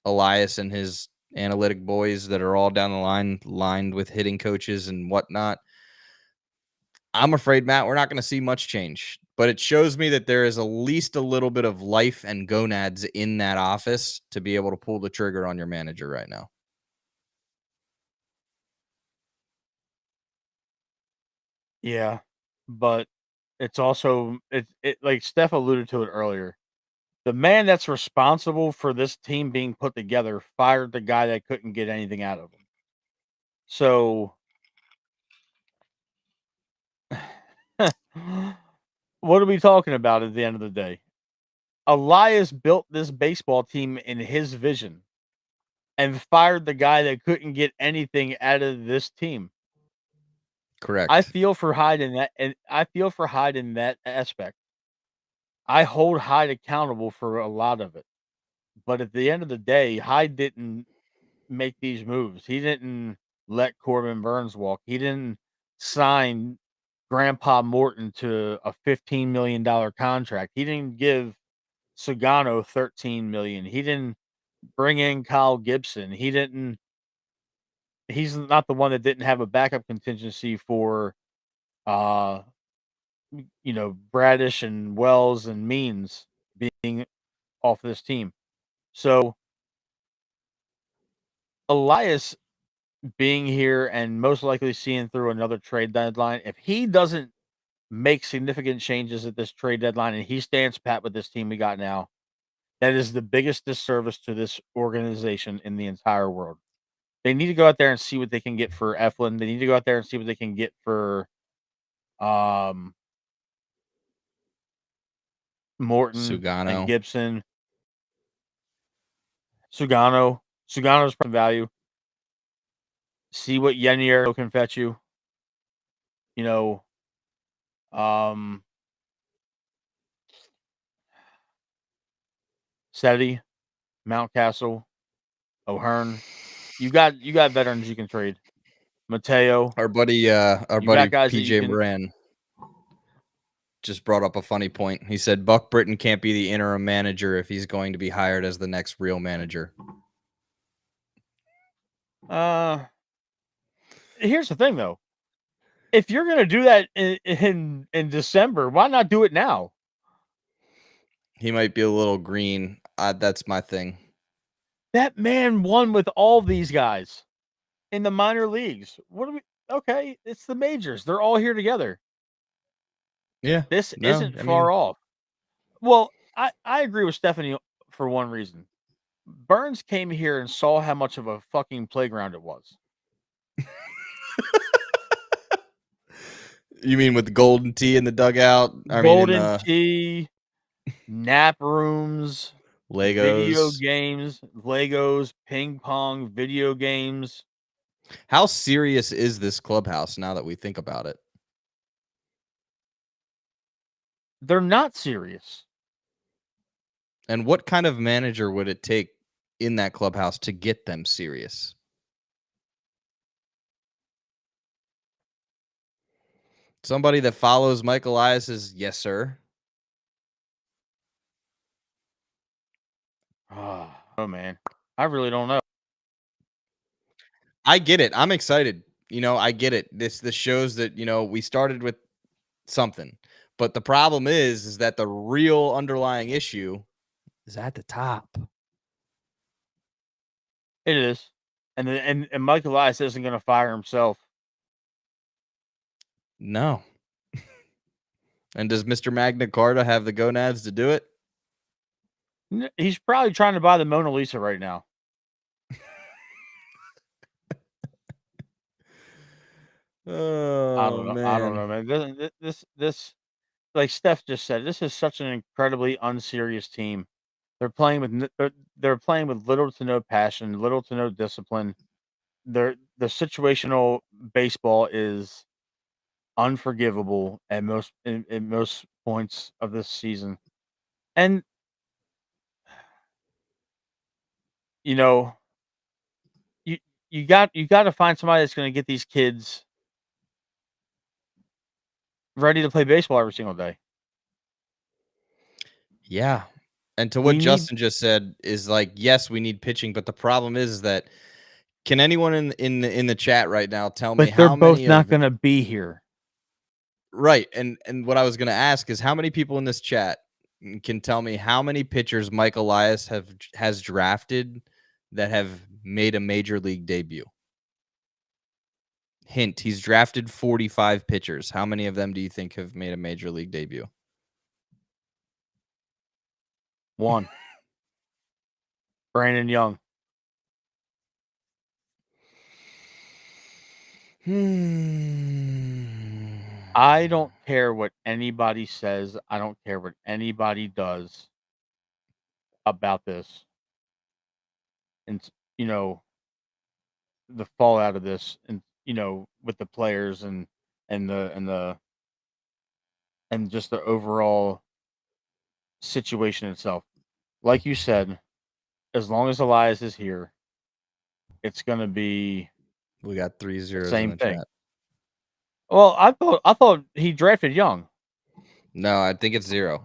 Elias and his analytic boys that are all down the line lined with hitting coaches and whatnot. I'm afraid, Matt, we're not going to see much change, but it shows me that there is at least a little bit of life and gonads in that office to be able to pull the trigger on your manager right now. Yeah, but it's also it like Steph alluded to it earlier. The man that's responsible for this team being put together fired the guy that couldn't get anything out of him. So, what are we talking about at the end of the day? Elias built this baseball team in his vision and fired the guy that couldn't get anything out of this team. I Correct. feel for Hyde in that, and I feel for Hyde in that aspect. I hold Hyde accountable for a lot of it, but at the end of the day, Hyde didn't make these moves. He didn't let Corbin Burns walk. He didn't sign Grandpa Morton to a $15 million contract. He didn't give Sugano 13 million. He didn't bring in Kyle Gibson. He's not the one that didn't have a backup contingency for uh Bradish and Wells and Means being off this team. So Elias being here and most likely seeing through another trade deadline, if he doesn't make significant changes at this trade deadline and he stands pat with this team we got now, that is the biggest disservice to this organization in the entire world. They need to go out there and see what they can get for Eflin. They need to go out there and see what they can get for um Morton and Sugano. Gibson, Sugano. Sugano's value. See what Yenier can fetch you. You know, um Seti, Mountcastle, O'Hearn. You got veterans you can trade. Mateo. Our You got buddy guys that you PJ can. Moran just brought up a funny point. He said Buck Britton can't be the interim manager if he's going to be hired as the next real manager. Uh, Here's the thing though. If you're gonna do that in December, why not do it now? He might be a little green. That's my thing. That man won with all these guys in the minor leagues. What are we? Okay, it's the majors. They're all here together. Yeah. This No, isn't I far mean, off. Well, I agree with Stephanie for one reason. Burns came here and saw how much of a fucking playground it was. you mean with the golden tee in the dugout? I mean, in Golden the Tee, nap rooms, video Legos. games, Legos, ping pong, video games. How serious is this clubhouse now that we think about it? They're not serious. And what kind of manager would it take in that clubhouse to get them serious? Somebody that follows Michael Elias's yes, sir. Oh man, I really don't know. I get it. I'm excited. I get it. This shows that, we started with something. But the problem is that the real underlying issue is at the top. It is, and Mike Elias isn't going to fire himself. No. And does Mr. Magna Carta have the gonads to do it? He's probably trying to buy the Mona Lisa right now. I Oh don't know. I don't man. know, man. This like Steph just said, this is such an incredibly unserious team. They're playing with they're playing with little to no passion, little to no discipline. The situational baseball is unforgivable at most points of this season. And you know, you you got to find somebody that's going to get these kids ready to play baseball every single day. Yeah. And to what We need, Justin just said is like, yes, we need pitching, but the problem is that can anyone in the chat right now tell me but they're how both many not of going to be here. right? And what I was going to ask is how many people in this chat can tell me how many pitchers Mike Elias has drafted that have made a major league debut? Hint, he's drafted 45 pitchers. How many of them do you think have made a major league debut? One, Brandon Young. Hmm. I don't care what anybody says. I don't care what anybody does about this. And you know, the fallout of this and with the players and and just the overall situation itself. Like you said, as long as Elias is here, it's going to be We got three the zeros in same the thing. chat. Well, I thought he drafted Young. No, I think it's zero.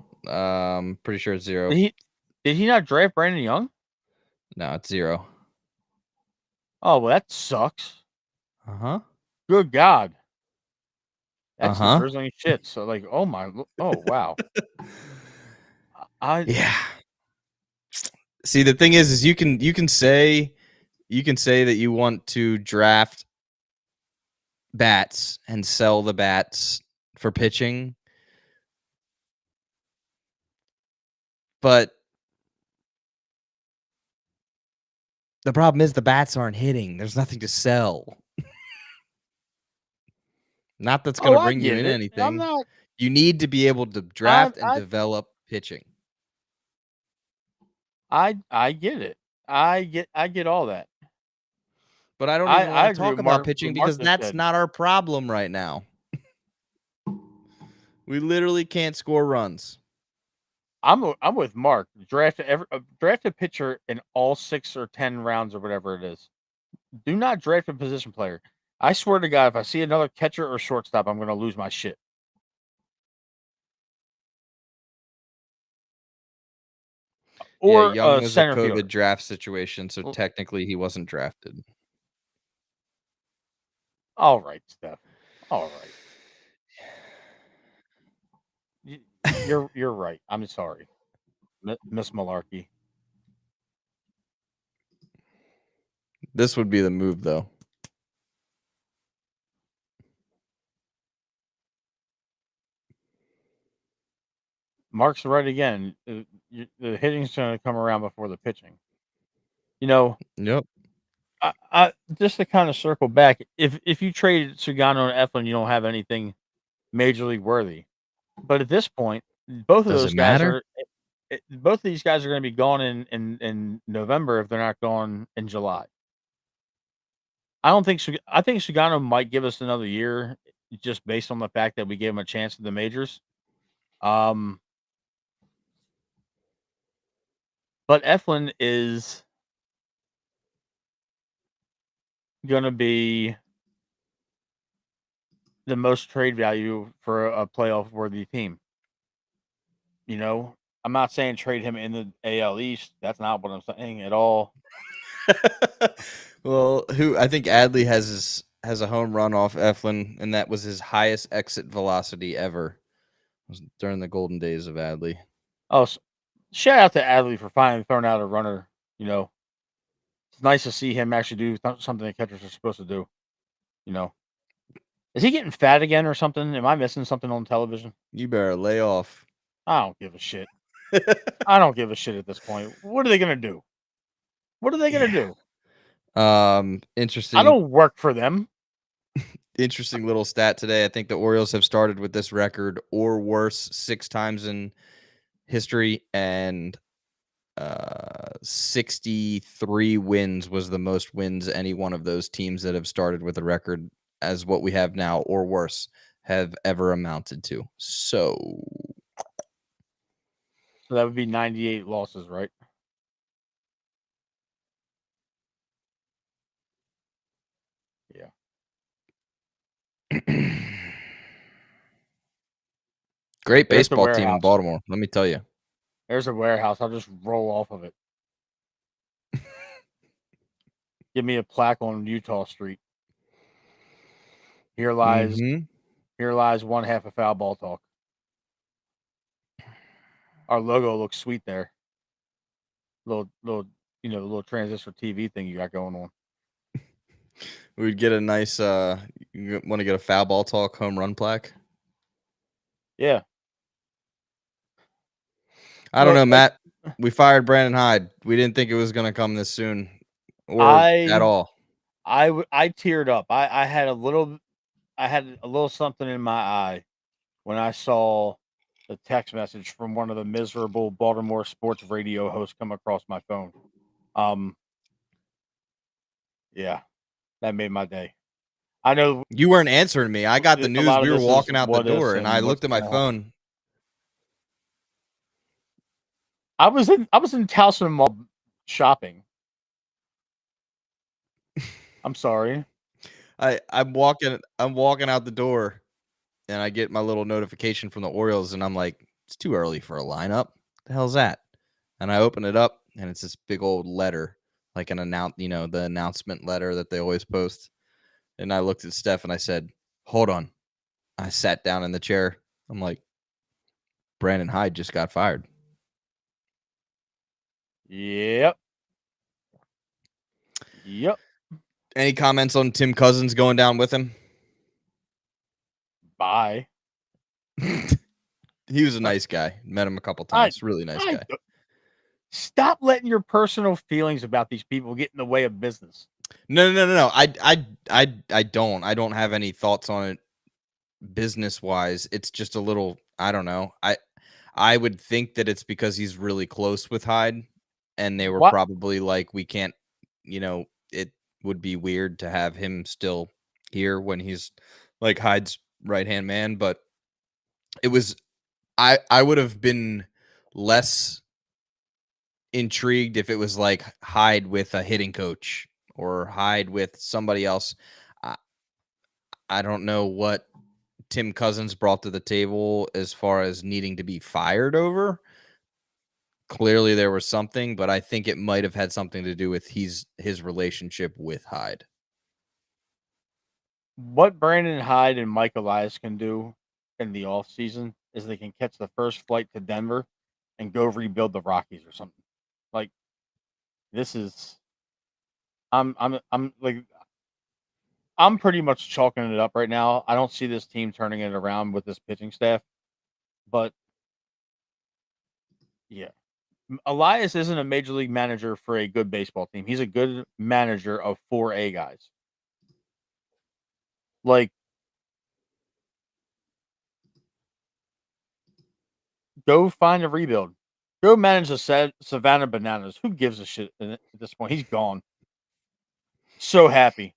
Pretty sure it's zero. Did he not draft Brandon Young? No, it's zero. Oh, well, that sucks. Uh huh. Good God. Uh That's the huh. drizzling shit. So like, oh wow. I Yeah. See, the thing is you can say that you want to draft bats and sell the bats for pitching, but the problem is the bats aren't hitting. There's nothing to sell. Not that's going oh to I bring you get in it. I'm anything. not You need to be able to I draft and I develop pitching. I get it. I get all that. But I don't I even I want to agree talk about with pitching Mark because just that's said. not our problem right now. We literally can't score runs. I'm with Mark. Draft a pitcher in all 6 or 10 rounds or whatever it is. Do not draft a position player. I swear to God, if I see another catcher or shortstop, I'm gonna lose my shit. Yeah, Or Young a was a center COVID fielder. draft situation, so L technically he wasn't drafted. All right, Steph. All right. You're right. I'm sorry, Miss Malarkey. This would be the move, though. Mark's right again. The hitting's gonna come around before the pitching. You know, Yep. I just to kind of circle back, if you trade Sugano and Eflin, you don't have anything major league worthy. But at this point, both of Does it those guys matter? are both of these guys are going to be gone in November if they're not gone in July. I think Sugano might give us another year just based on the fact that we gave him a chance at the majors. Um, but Eflin is going to be the most trade value for a playoff worthy team. You know, I'm not saying trade him in the AL East. That's not what I'm saying at all. Well, who I think Adley has a home run off Eflin, and that was his highest exit velocity ever. It was during the golden days of Adley. Oh, shout out to Adley for finally throwing out a runner. You know, it's nice to see him actually do something that catchers are supposed to do. You know, Is he getting fat again or something? Am I missing something on television? You better lay off. I don't give a shit. I don't give a shit at this point. What are they gonna do? What are they gonna Yeah. do? I Interesting don't work for them. interesting little stat today. I think the Orioles have started with this record or worse 6 times in history, and 63 wins was the most wins any one of those teams that have started with a record as what we have now or worse have ever amounted to. So, So that would be 98 losses, right? Yeah. great There's the baseball team in warehouse. Baltimore, let me tell you. There's a warehouse. I'll just roll off of it. Give me a plaque on Utah Street. Here lies Mhm. here lies one half of foul ball talk. Our logo looks sweet there. Little little transistor TV thing you got going on. We'd get a nice you want to get a foul ball talk home run plaque? Yeah. I don't Look, know, Matt. We fired Brandon Hyde. We didn't think it was going to come this soon or at I all. I teared up. I had a little something in my eye when I saw the text message from one of the miserable Baltimore sports radio hosts come across my phone. Um, yeah, that made my day. I know You weren't answering me. I got the a news. lot of We were this is walking out the what ifs door and I and what's looked at my gonna happen. phone. I was in Towson Mall shopping. I'm sorry. I'm walking out the door and I get my little notification from the Orioles and I'm like, it's too early for a lineup. The hell's that? And I open it up and it's this big old letter, like the announcement letter that they always post. And I looked at Steph and I said, hold on. I sat down in the chair. I'm like, Brandon Hyde just got fired. Yep. Yep. Any comments on Tim Cousins going down with him? Bye. He was a Like nice guy. Met him a couple I times. Really nice I guy. stop letting your personal feelings about these people get in the way of business. No. I don't. I don't have any thoughts on it business wise. It's just a little. I don't know. I would think that it's because he's really close with Hyde, and they were What? probably like, we can't. It would be weird to have him still here when he's like Hyde's right hand man. But it was. I would have been less intrigued if it was like Hyde with a hitting coach or Hyde with somebody else. I, I don't know what Tim Cousins brought to the table as far as needing to be fired over. Clearly there was something, but I think it might have had something to do with his relationship with Hyde. What Brandon Hyde and Mike Elias can do in the off season is they can catch the first flight to Denver and go rebuild the Rockies or something. Like this is I'm like I'm pretty much chalking it up right now. I don't see this team turning it around with this pitching staff, but yeah. Elias isn't a major league manager for a good baseball team. He's a good manager of 4A guys. Like go find a rebuild. Go manage the Savannah Bananas. Who gives a shit at this point? He's gone. So happy.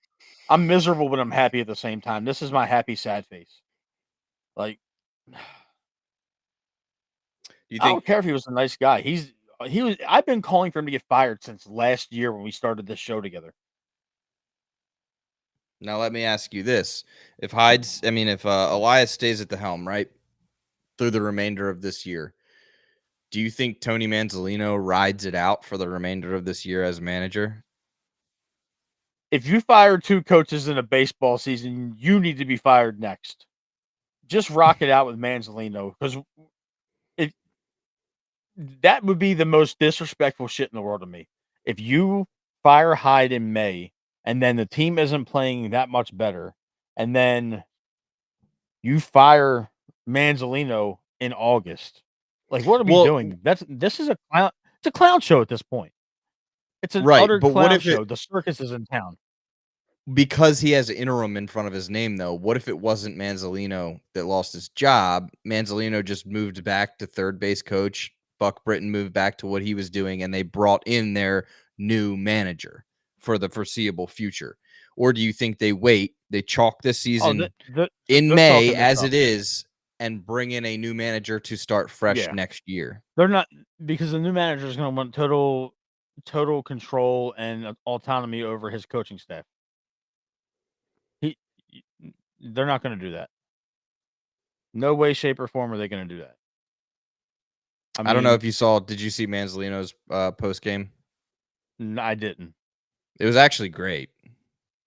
I'm miserable, but I'm happy at the same time. This is my happy, sad face. Like, Do you I don't think care if he was a nice guy. He was. I've been calling for him to get fired since last year when we started this show together. Now let me ask you this. If Elias stays at the helm, right? Through the remainder of this year, do you think Tony Manzolino rides it out for the remainder of this year as manager? If you fire two coaches in a baseball season, you need to be fired next. Just rock it out with Manzolino because it that would be the most disrespectful shit in the world to me. If you fire Hyde in May and then the team isn't playing that much better, and then You fire Manzolino in August. Like, what are we Well, doing? This is a clown. It's a clown show at this point. It's an right, utter but what clown if it show. The circus is in town. because he has interim in front of his name, though, what if it wasn't Manzolino that lost his job? Manzolino just moved back to third base coach. Buck Britton moved back to what he was doing, and they brought in their new manager for the foreseeable future. Or do you think they wait, they chalk this Oh, season in they're May chalking this as up. it is and bring in a new manager to start fresh Yeah, next year? they're not, because the new manager is going to want total control and autonomy over his coaching staff. He, they're not going to do that. No way, shape, or form are they going to do that. I I don't know mean, if you saw, did you see Manzolino's post game? I didn't. It was actually great.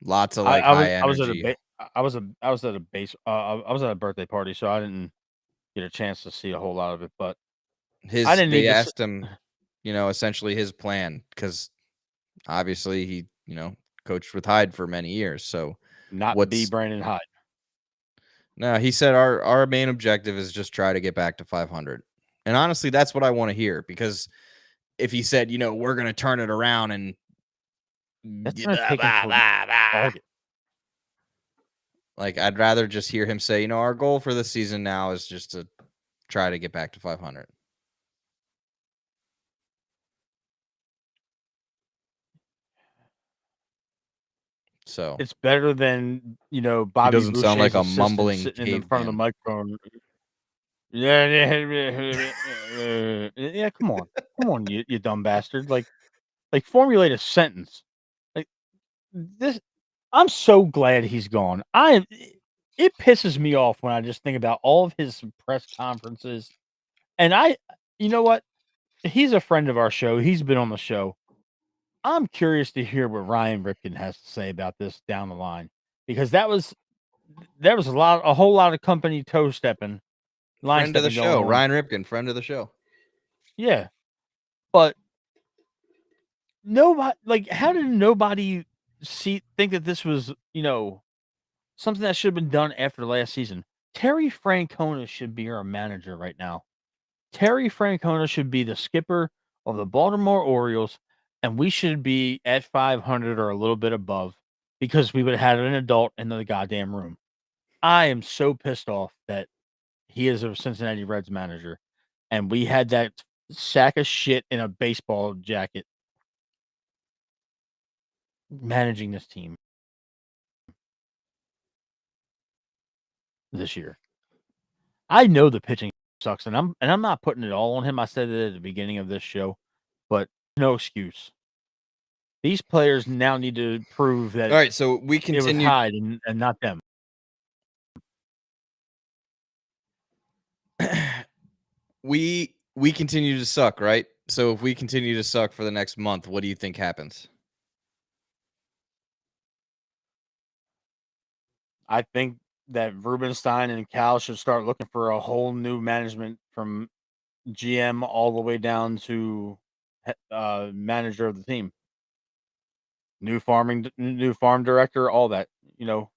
Lots of like high I was at a energy. I was at a base I was at a birthday party, so I didn't get a chance to see a whole lot of it, but I didn't need They to asked him, essentially his plan because obviously he, coached with Hyde for many years. So not be what's Brandon Hyde. no, he said our main objective is just try to get back to 500. And honestly, that's what I want to hear because if he said, we're going to turn it around and That's gonna blah, take blah, until blah, blah. August. Like I'd rather just hear him say, our goal for this season now is just to try to get back to 500. So It's better than, he Bobby doesn't sound like Boucher's a assistant mumbling sitting in front of the caveman. microphone. Yeah, yeah, come on. Come on, you dumb bastard. Like formulate a sentence. Like this I'm so glad he's gone. It pisses me off when I just think about all of his press conferences. And you know what? He's a friend of our show. He's been on the show. I'm curious to hear what Ryan Ripken has to say about this down the line because there was a whole lot of company toe stepping, line Friend of the stepping going show, on. Ryan Ripken, friend of the show. Yeah, but nobody, like, how did nobody think that this was, something that should have been done after last season? Terry Francona should be our manager right now. Terry Francona should be the skipper of the Baltimore Orioles, and we should be at 500 or a little bit above because we would have had an adult in the goddamn room. I am so pissed off that he is a Cincinnati Reds manager, and we had that sack of shit in a baseball jacket managing this team this year. I know the pitching sucks, and I'm not putting it all on him. I said it at the beginning of this show, but no excuse. These players now need to prove All that right, so we it was continued. Hyde and not them. We continue to suck, right? So if we continue to suck for the next month, what do you think happens? I think that Rubenstein and Cal should start looking for a whole new management from GM all the way down to manager of the team. New farm director, all that, you know,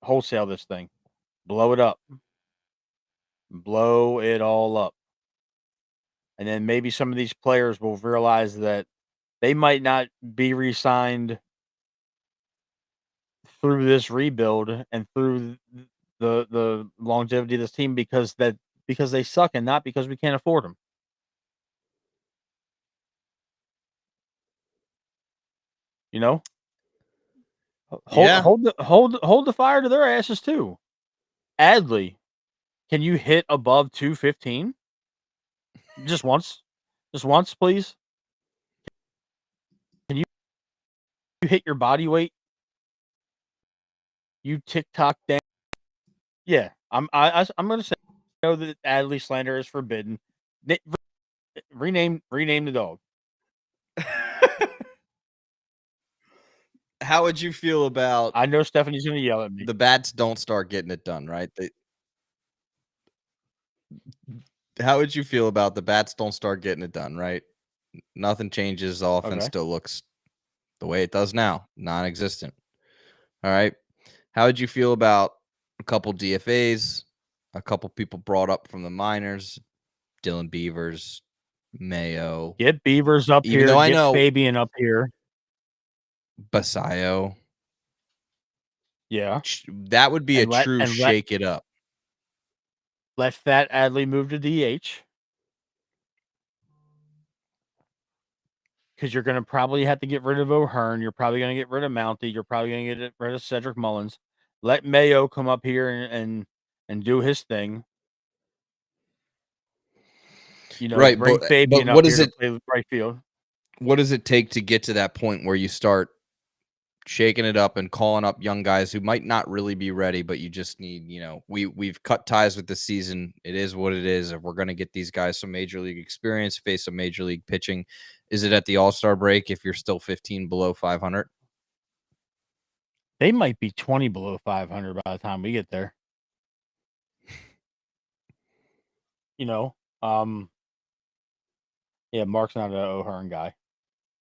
wholesale this thing. Blow it up. Blow it all up. And then maybe some of these players will realize that they might not be re-signed through this rebuild and through the longevity of this team because they suck and not because we can't afford them. You know, Yeah. hold the fire to their asses too. Adley, can you hit above 215 just once? Just once, please. Can you hit your body weight? You TikTok Dan. Yeah, I'm gonna say know that Adley slander is forbidden. Rename the dog. How would you feel about I know Stephanie's gonna yell at me. the bats don't start getting it done, right? How would you feel about the bats don't start getting it done, right? Nothing changes. The offense Okay. still looks the way it does now, non-existent. All right. How would you feel about a couple DFAs, a couple people brought up from the minors, Dylan Beavers, Mayo. Get Beavers up Even here, though I get know Fabian up here. Basayo, Yeah. that would be a And let true and let shake it up. let Fat Adley move to DH. Because you're going to probably have to get rid of O'Hearn. You're probably going to get rid of Mounty. You're probably going to get rid of Cedric Mullins. Let Mayo come up here and do his thing. You know, Right, bring but Fabian up here to play right field. what does it take to get to that point where you start shaking it up and calling up young guys who might not really be ready, but you just need, we've cut ties with the season. It is what it is. If we're going to get these guys some major league experience, face some major league pitching, is it at the All-Star break if you're still 15 below 500? They might be 20 below 500 by the time we get there. You know, yeah, Mark's not an O'Hearn guy,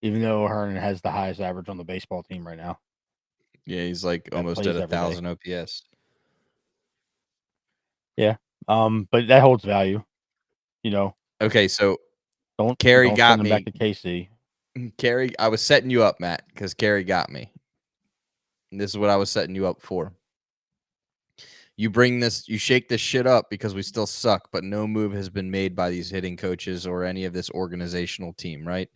even though O'Hearn has the highest average on the baseball team right now. Yeah, he's like That almost at plays every day. 1,000 OPS. Yeah, but that holds value. You know, Okay, so don't Carrie don't send got them back me. to KC. Carrie, I was setting you up, Matt, because Carrie got me. And this is what I was setting you up for. You shake this shit up because we still suck, but no move has been made by these hitting coaches or any of this organizational team, right?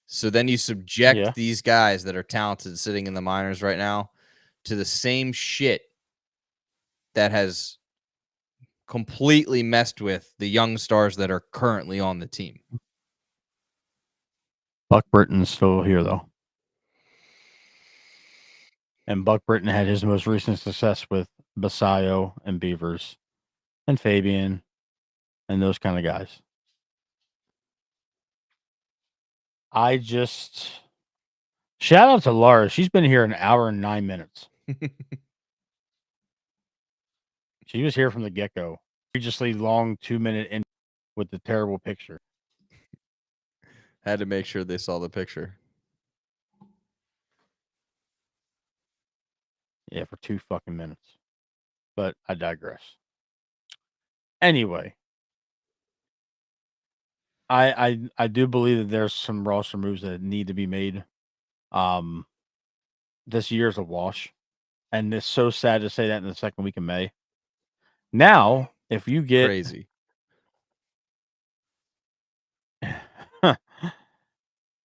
So then you subject Yeah, these guys that are talented sitting in the minors right now to the same shit that has completely messed with the young stars that are currently on the team. Buck Britton's still here though, and Buck Britton had his most recent success with Basayo and Beavers and Fabian and those kind of guys. I just shout out to Laura. She's been here an hour and 9 minutes. She was here from the get go. Egregiously long 2 minute in with the terrible picture. Had to make sure they saw the picture. Yeah, for 2 fucking minutes. But I digress. Anyway, I do believe that there's some roster moves that need to be made. Um, this year's a wash, and it's so sad to say that in the second week of May. Now, if you get Crazy.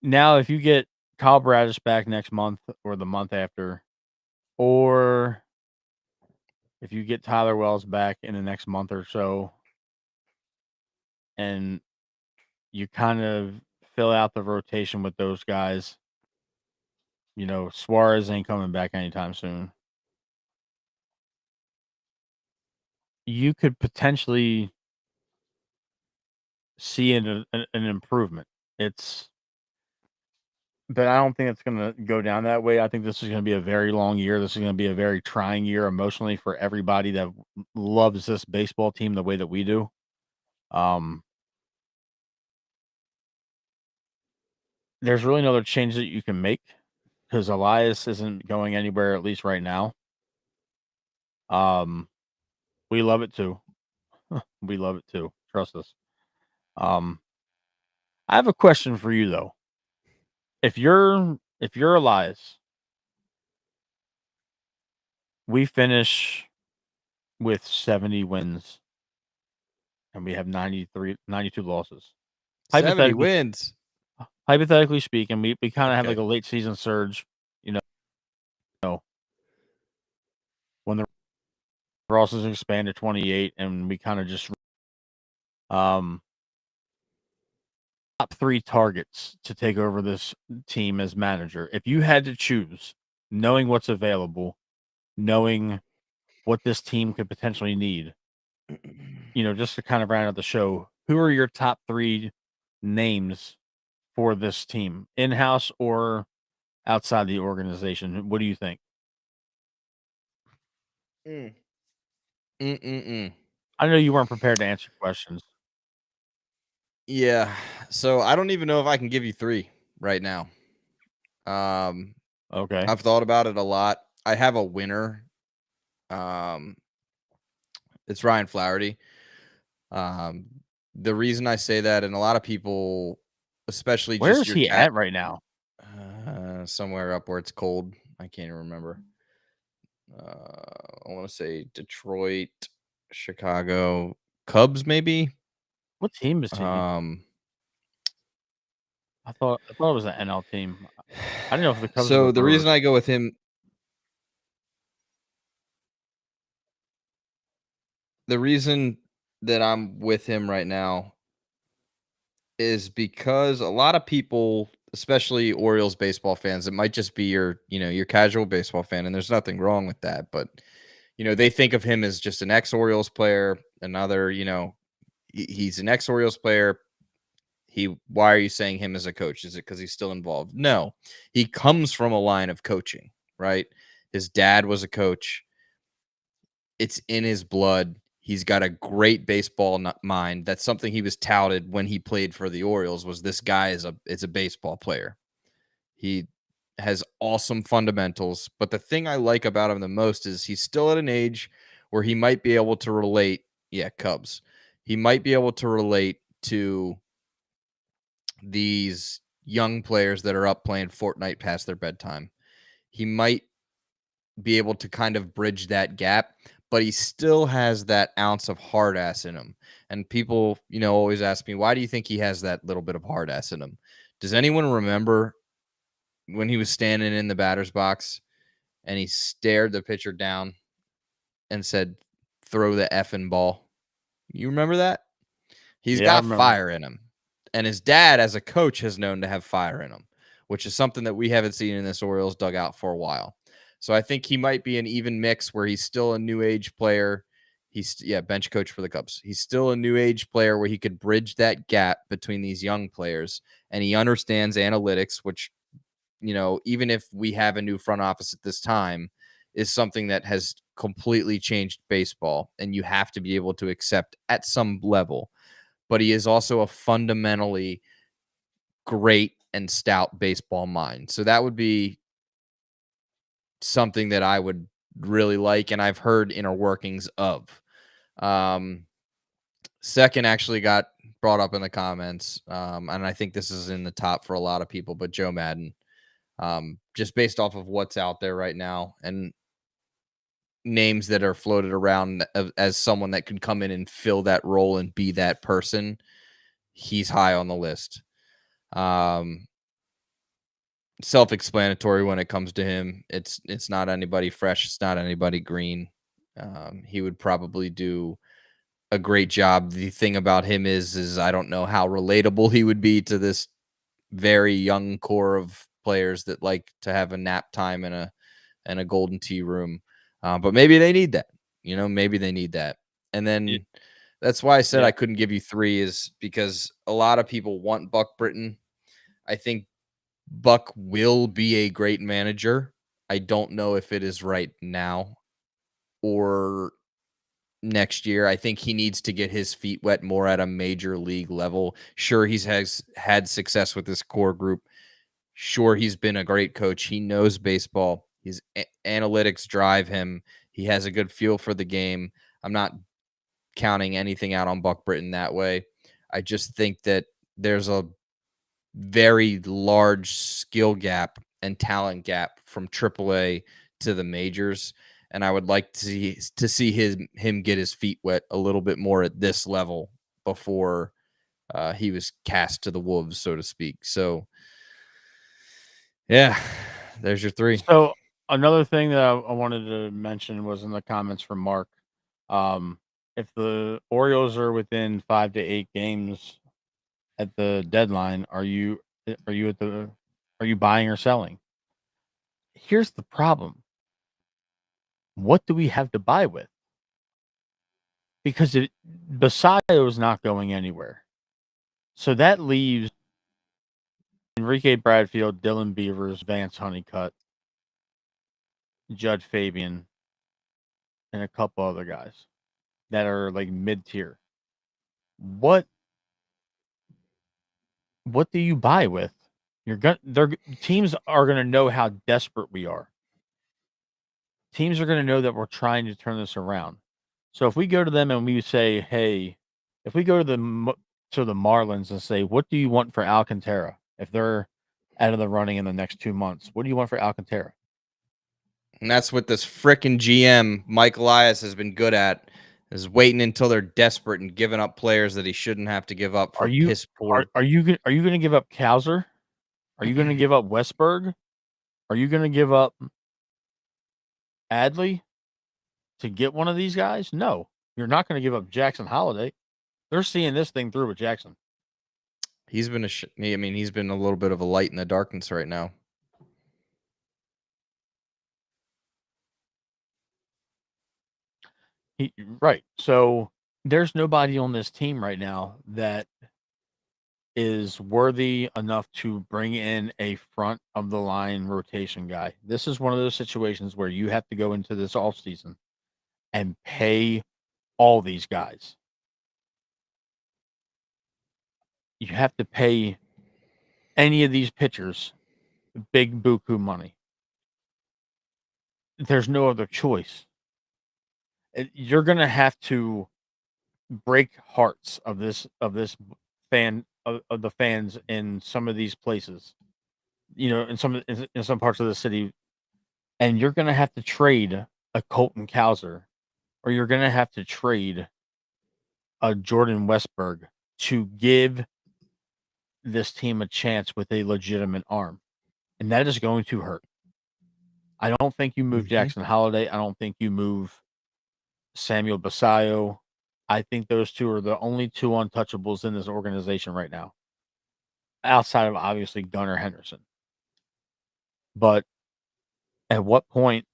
now if you get Kyle Bradish back next month or the month after, or if you get Tyler Wells back in the next month or so, and you kind of fill out the rotation with those guys, Suarez ain't coming back anytime soon. You could potentially see an improvement. But I don't think it's going to go down that way. I think this is going to be a very long year. This is going to be a very trying year emotionally for everybody that loves this baseball team the way that we do. There's really no other change that you can make because Elias isn't going anywhere, at least right now. We love it too. We love it too. Trust us. Um, I have a question for you though. If you're Elias, we finish with 70 wins and we have 92 losses. 70 Hypothetically wins. hypothetically speaking, we kind of have like Okay. a late season surge, when the rosters expand to 28 and we kind of just um top 3 targets to take over this team as manager. If you had to choose, knowing what's available, knowing what this team could potentially need, just to kind of round out the show, who are your top 3 names for this team, in-house or outside the organization? What do you think? Mm. Mm-mm-mm. I know you weren't prepared to answer questions. Yeah. So I don't even know if I can give you 3 right now. Um, Okay. I've thought about it a lot. I have a winner. It's Ryan Flaherty. Um, the reason I say that, and a lot of people, especially Where just is your he cat, at right now? somewhere up where it's cold. I can't even remember. I want to say Detroit, Chicago, Cubs, maybe. What team is he? Um, I thought it was an NL team. I didn't know if the Cubs or so the the reason I Brewers. go with him, the reason that I'm with him right now is because a lot of people, especially Orioles baseball fans, it might just be your casual baseball fan, and there's nothing wrong with that, but they think of him as just an ex-Orioles player, another, he's an ex-Orioles player. Why are you saying him as a coach? Is it because he's still involved? No, he comes from a line of coaching, right? His dad was a coach. It's in his blood. He's got a great baseball mind. That's something he was touted when he played for the Orioles. Was this guy is a baseball player? He has awesome fundamentals. But the thing I like about him the most is he's still at an age where he might be able to relate. Yeah, Cubs. He might be able to relate to these young players that are up playing Fortnite past their bedtime. He might be able to kind of bridge that gap, but he still has that ounce of hard ass in him. And people, always ask me, why do you think he has that little bit of hard ass in him? Does anyone remember when he was standing in the batter's box and he stared the pitcher down and said, throw the effing ball? You remember that? He's Yeah, I got remember. fire in him. And his dad, as a coach, has known to have fire in him, which is something that we haven't seen in this Orioles dugout for a while. So I think he might be an even mix where he's still a new age player. He's bench coach for the Cubs. He's still a new age player where he could bridge that gap between these young players, and he understands analytics, which even if we have a new front office at this time, is something that has completely changed baseball, and you have to be able to accept at some level. But he is also a fundamentally great and stout baseball mind. So that would be something that I would really like, and I've heard inner workings of. Um, Second actually got brought up in the comments, and I think this is in the top for a lot of people, but Joe Madden, just based off of what's out there right now and names that are floated around as someone that could come in and fill that role and be that person, he's high on the list. Um, Self-explanatory when it comes to him. It's not anybody fresh. It's not anybody green. He would probably do a great job. The thing about him is I don't know how relatable he would be to this very young core of players that like to have a nap time and a golden tea room. But maybe they need that. Maybe they need that. And Yeah. then that's why I said Yeah. I couldn't give you three, is because a lot of people want Buck Britton. I think Buck will be a great manager. I don't know if it is right now or next year. I think he needs to get his feet wet more at a major league level. Sure, he's has had success with this core group. Sure, he's been a great coach. He knows baseball. His analytics drive him. He has a good feel for the game. I'm not counting anything out on Buck Britton that way. I just think that there's a very large skill gap and talent gap from AAA to the majors, and I would like to see him get his feet wet a little bit more at this level before he was cast to the wolves, so to speak. So, yeah, there's your three. So another thing that I wanted to mention was in the comments from Mark. Um, if the Orioles are within 5 to 8 games at the deadline, are you at the are you buying or selling? Here's the problem. What do we have to buy with? Because Basayo is not going anywhere. So that leaves Enrique Bradfield, Dylan Beavers, Vance Honeycutt, Judd Fabian, and a couple other guys that are like mid tier. What what do you buy with? Teams are gonna know how desperate we are. teams are going to know that we're trying to turn this around. So if we go to them and we say, "Hey," if we go to the Marlins and say, "What do you want for Alcantara?" If they're out of the running in the next 2 months, what do you want for Alcantara? And that's what this frickin' GM Mike Elias has been good at, is waiting until they're desperate and giving up players that he shouldn't have to give up Are for you piss poor. are you going to give up Cowser? Are you going to give up Westberg? Are you going to give up Adley to get one of these guys? No, you're not going to give up Jackson Holiday. They're seeing this thing through with Jackson. He's been I mean, he's been a little bit of a light in the darkness right now. Right. So there's nobody on this team right now that is worthy enough to bring in a front of the line rotation guy. This is one of those situations where you have to go into this offseason and pay all these guys. You have to pay any of these pitchers big buku money. There's no other choice. You're going to have to break hearts of this fan of the fans in some of these places, in some parts of the city, and you're gonna have to trade a Colton Cowser, or you're gonna have to trade a Jordan Westberg to give this team a chance with a legitimate arm, and that is going to hurt. I don't think you move Mhm. Jackson Holiday. I don't think you move Samuel Basayo. I think those two are the only two untouchables in this organization right now, outside of obviously Gunnar Henderson. But at what point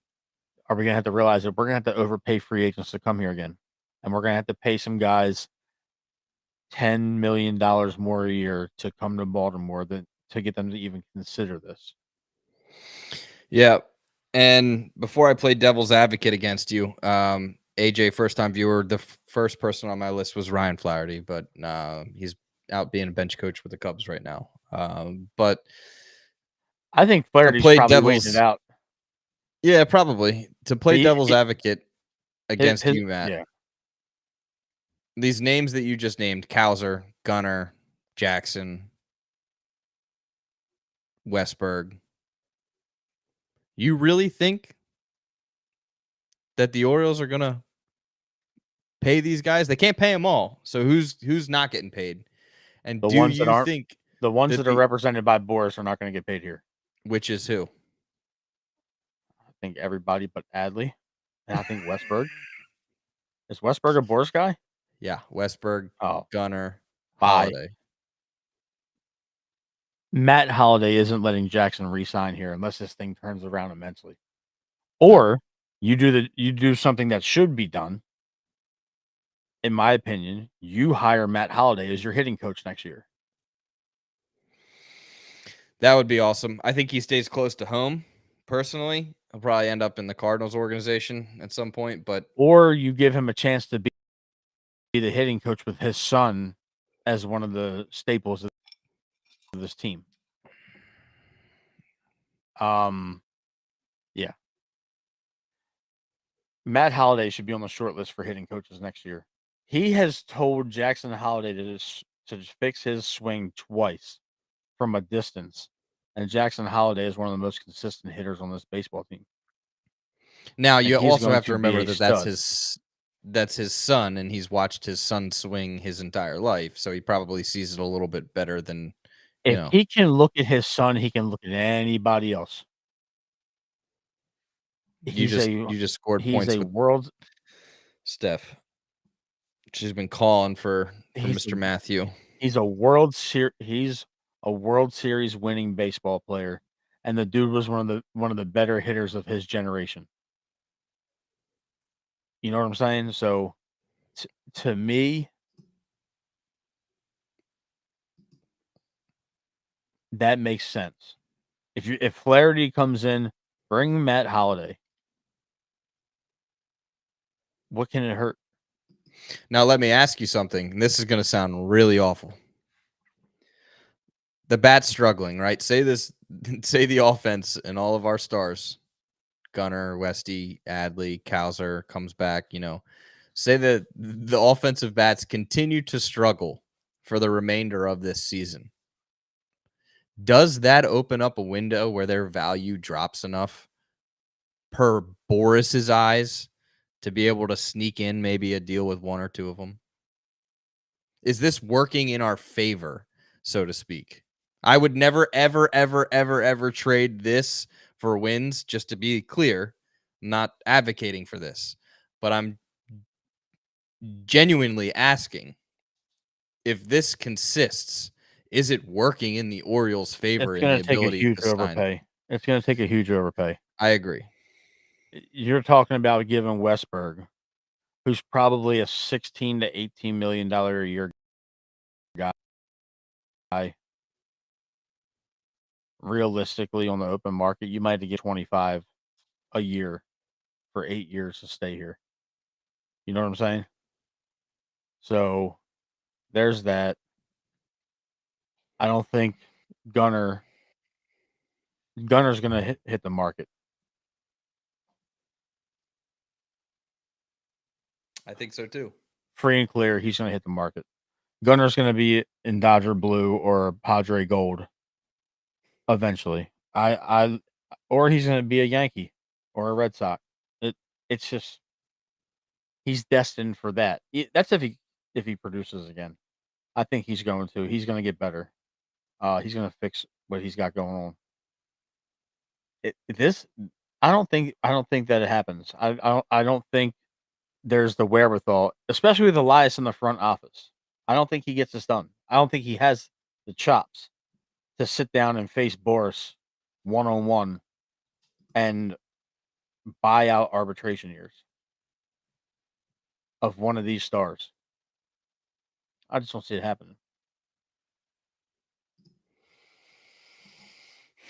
are we gonna have to realize that we're gonna have to overpay free agents to come here again? And we're gonna have to pay some guys $10 million more a year to come to Baltimore than to get them to even consider this. Yeah. And before I play devil's advocate against you, AJ, first time viewer, the first person on my list was Ryan Flaherty, but he's out being a bench coach with the Cubs right now. But I think to Flaherty's play probably waiting it devil's, out. yeah, probably to play devil's He advocate against his you, Matt. yeah. These names that you just named, Cowser, Gunner, Jackson, Westberg, you really think that the Orioles are going to pay these guys? They can't pay them all. So who's not getting paid? And The do ones that you aren't think the ones that that are the represented by Boris are not gonna get paid here. which is who? I think everybody but Adley. And I think Westberg. Is Westberg a Boris guy? Yeah, Westberg, Oh, Gunner, bye. Holiday. Matt Holliday isn't letting Jackson re-sign here unless this thing turns around immensely. No. Or you do something that should be done. In my opinion, you hire Matt Holliday as your hitting coach next year. That would be awesome. I think he stays close to home. Personally, he'll probably end up in the Cardinals organization at some point, but Or you give him a chance to be the hitting coach with his son as one of the staples of this team. Um, yeah. Matt Holliday should be on the short list for hitting coaches next year. He has told Jackson Holliday to just fix his swing twice from a distance. And Jackson Holliday is one of the most consistent hitters on this baseball team. now And you he's also going have to to be remember a that stud. that's his son, and he's watched his son swing his entire life, so he probably sees it a little bit better than you If know. he can look at his son, he can look at anybody else. He's a You just scored he's points a with world Steph. She's been calling for he's Mr. Matthew. he's a World Series winning baseball player, and the dude was one of the better hitters of his generation. You know what I'm saying? So to me, that makes sense. If Flaherty comes in, bring Matt Holliday. What can it hurt? Now let me ask you something. And this is going to sound really awful. The bat's struggling, right? Say this, say the offense and all of our stars Gunnar, Westy, Adley, Cowser comes back, say that the offensive bats continue to struggle for the remainder of this season. Does that open up a window where their value drops enough per Boris's eyes to be able to sneak in maybe a deal with one or two of them? Is this working in our favor, so to speak? I would never, ever, ever, ever, ever trade this for wins, just to be clear. I'm not advocating for this, but I'm genuinely asking if this consists, is it working in the Orioles' favor It's in the gonna take a ability huge to sign? overpay. It's gonna take a huge overpay. I agree. You're talking about giving Westberg, who's probably a 16 to $18 million a year guy. Realistically, on the open market, you might have to get 25 a year for 8 years to stay here. You know what I'm saying? So there's that. I don't think Gunner's gonna hit the market. I think so too. Free and clear, he's gonna hit the market. Gunner's gonna be in Dodger blue or Padre gold eventually. Or he's gonna be a Yankee or a Red Sox. It's just he's destined for that. That's if he produces again. I think he's going to. He's gonna get better. He's gonna fix what he's got going on. This I don't think that it happens. I don't think there's the wherewithal, especially with Elias in the front office. I don't think he gets this done. I don't think he has the chops to sit down and face Boris one on one and buy out arbitration years of one of these stars. I just don't see it happening.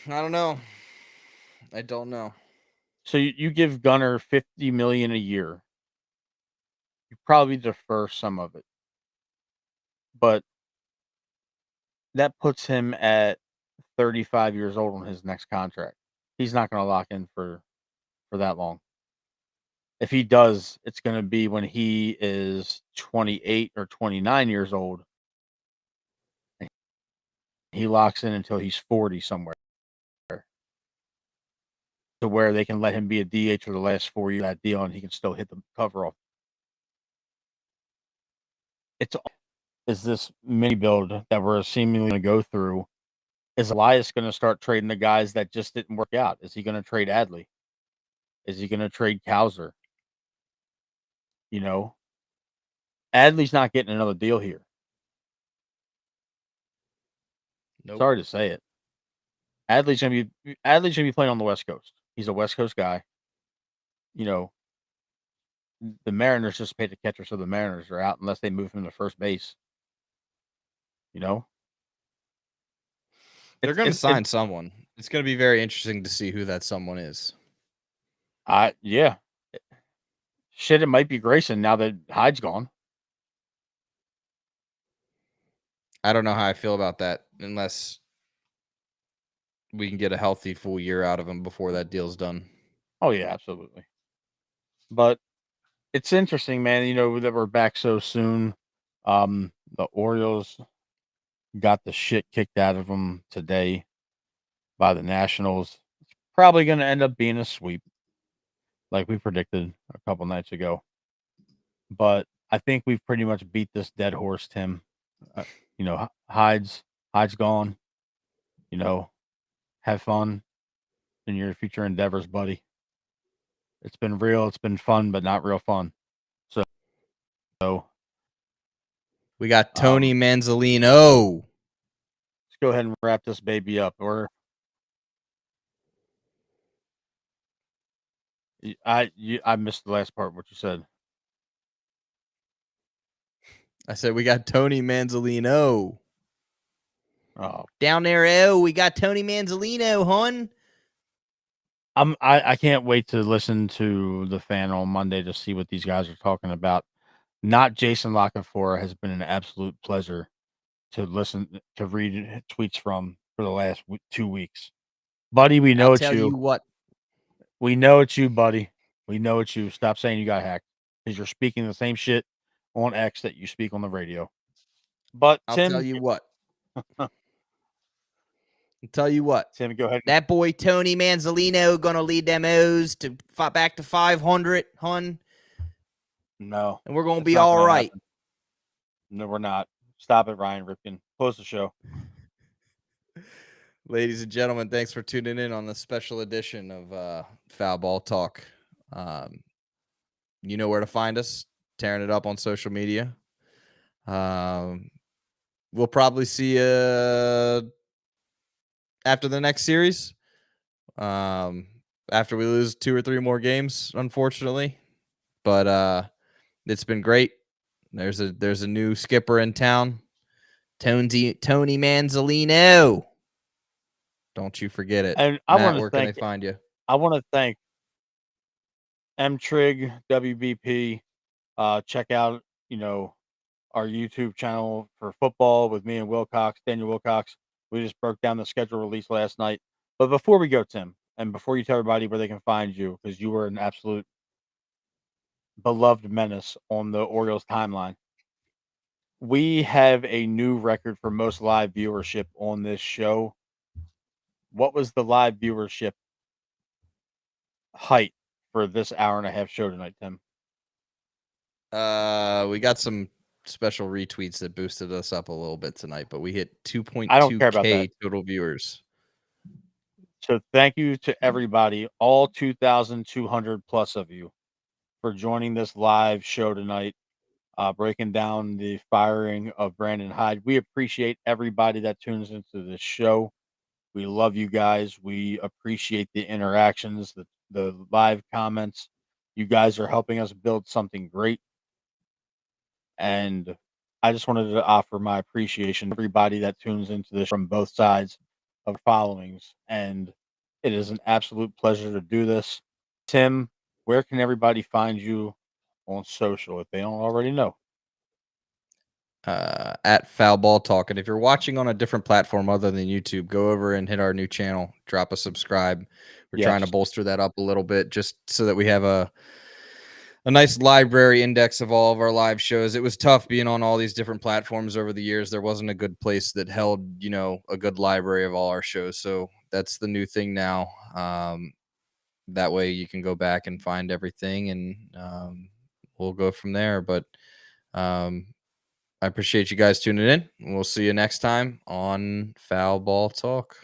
I don't know. I don't know. So you give Gunner 50 million a year. You probably defer some of it, but that puts him at 35 years old on his next contract. He's not going to lock in for that long. If he does, it's going to be when he is 28 or 29 years old. He locks in until he's 40 somewhere, to where they can let him be a DH for the last 4 years of that deal, and he can still hit the cover off. It's is this mini build that we're seemingly going to go through. Is Elias going to start trading the guys that just didn't work out? Is he going to trade Adley? Is he going to trade Cowser? You know, Adley's not getting another deal here. Nope. Sorry to say it. Adley's gonna be playing on the West Coast. He's a West Coast guy. You know, the Mariners just paid the catcher, so the Mariners are out unless they move him to first base. You know, They're it's going to it's sign someone. It's going to be very interesting to see who that someone is. yeah. Shit, it might be Grayson now that Hyde's gone. I don't know how I feel about that unless we can get a healthy full year out of him before that deal's done. Oh yeah, absolutely. But it's interesting, man. You know that we're back so soon. The Orioles got the shit kicked out of them today by the Nationals. It's probably going to end up being a sweep, like we predicted a couple nights ago. But I think we've pretty much beat this dead horse, Tim. You know, Hyde's gone. You know, have fun in your future endeavors, buddy. It's been real. It's been fun, but not real fun. So We got Tony Manzolino. let's go ahead and wrap this baby up. I missed the last part. What you said. I said we got Tony Manzolino. Oh, Down there, we got Tony Manzolino, hon. I can't wait to listen to the fan on Monday to see what these guys are talking about. Not Jason Lockenfora has been an absolute pleasure to listen to read tweets from for the last 2 weeks. Buddy, we know I'll it's tell you. you what. We know it's you, buddy. We know it's you. Stop saying you got hacked because you're speaking the same shit on X that you speak on the radio. But I'll tell Tim, you what. Tim, go ahead. That boy Tony Manzolino gonna lead them O's to back to 500, hun. No, And we're gonna it's be not all going to right. happen. No, we're not. Stop it, Ryan Ripken. Close the show. Ladies and gentlemen, thanks for tuning in on this special edition of Foul Ball Talk. You know where to find us, tearing it up on social media. We'll probably see you after the next series. After we lose 2 or 3 more games, unfortunately. But it's been great. There's a new skipper in town, Tony Manzolino. Don't you forget it. And Matt, where can they find you? I want to thank M-Trig, WBP. Check out, our YouTube channel for football with me and Daniel Wilcox. We just broke down the schedule release last night. But before we go, Tim, and before you tell everybody where they can find you, because you were an absolute beloved menace on the Orioles timeline, we have a new record for most live viewership on this show. What was the live viewership height for this hour and a half show tonight, Tim? We got some special retweets that boosted us up a little bit tonight, but we hit I don't care about 2.2K that. total viewers. So thank you to everybody, all 2,200 plus of you, for joining this live show tonight, breaking down the firing of Brandon Hyde. We appreciate everybody that tunes into this show. We love you guys. We appreciate the interactions, the live comments. You guys are helping us build something great. And I just wanted to offer my appreciation to everybody that tunes into this from both sides of followings. And it is an absolute pleasure to do this. Tim, where can everybody find you on social if they don't already know? At Foul Ball Talk. And if you're watching on a different platform other than YouTube, go over and hit our new channel, drop a subscribe. We're trying to Yes. bolster that up a little bit just so that we have a nice library index of all of our live shows. It was tough being on all these different platforms over the years. There wasn't a good place that held, a good library of all our shows. So that's the new thing now. That way you can go back and find everything, and we'll go from there. But I appreciate you guys tuning in. We'll see you next time on Foul Ball Talk.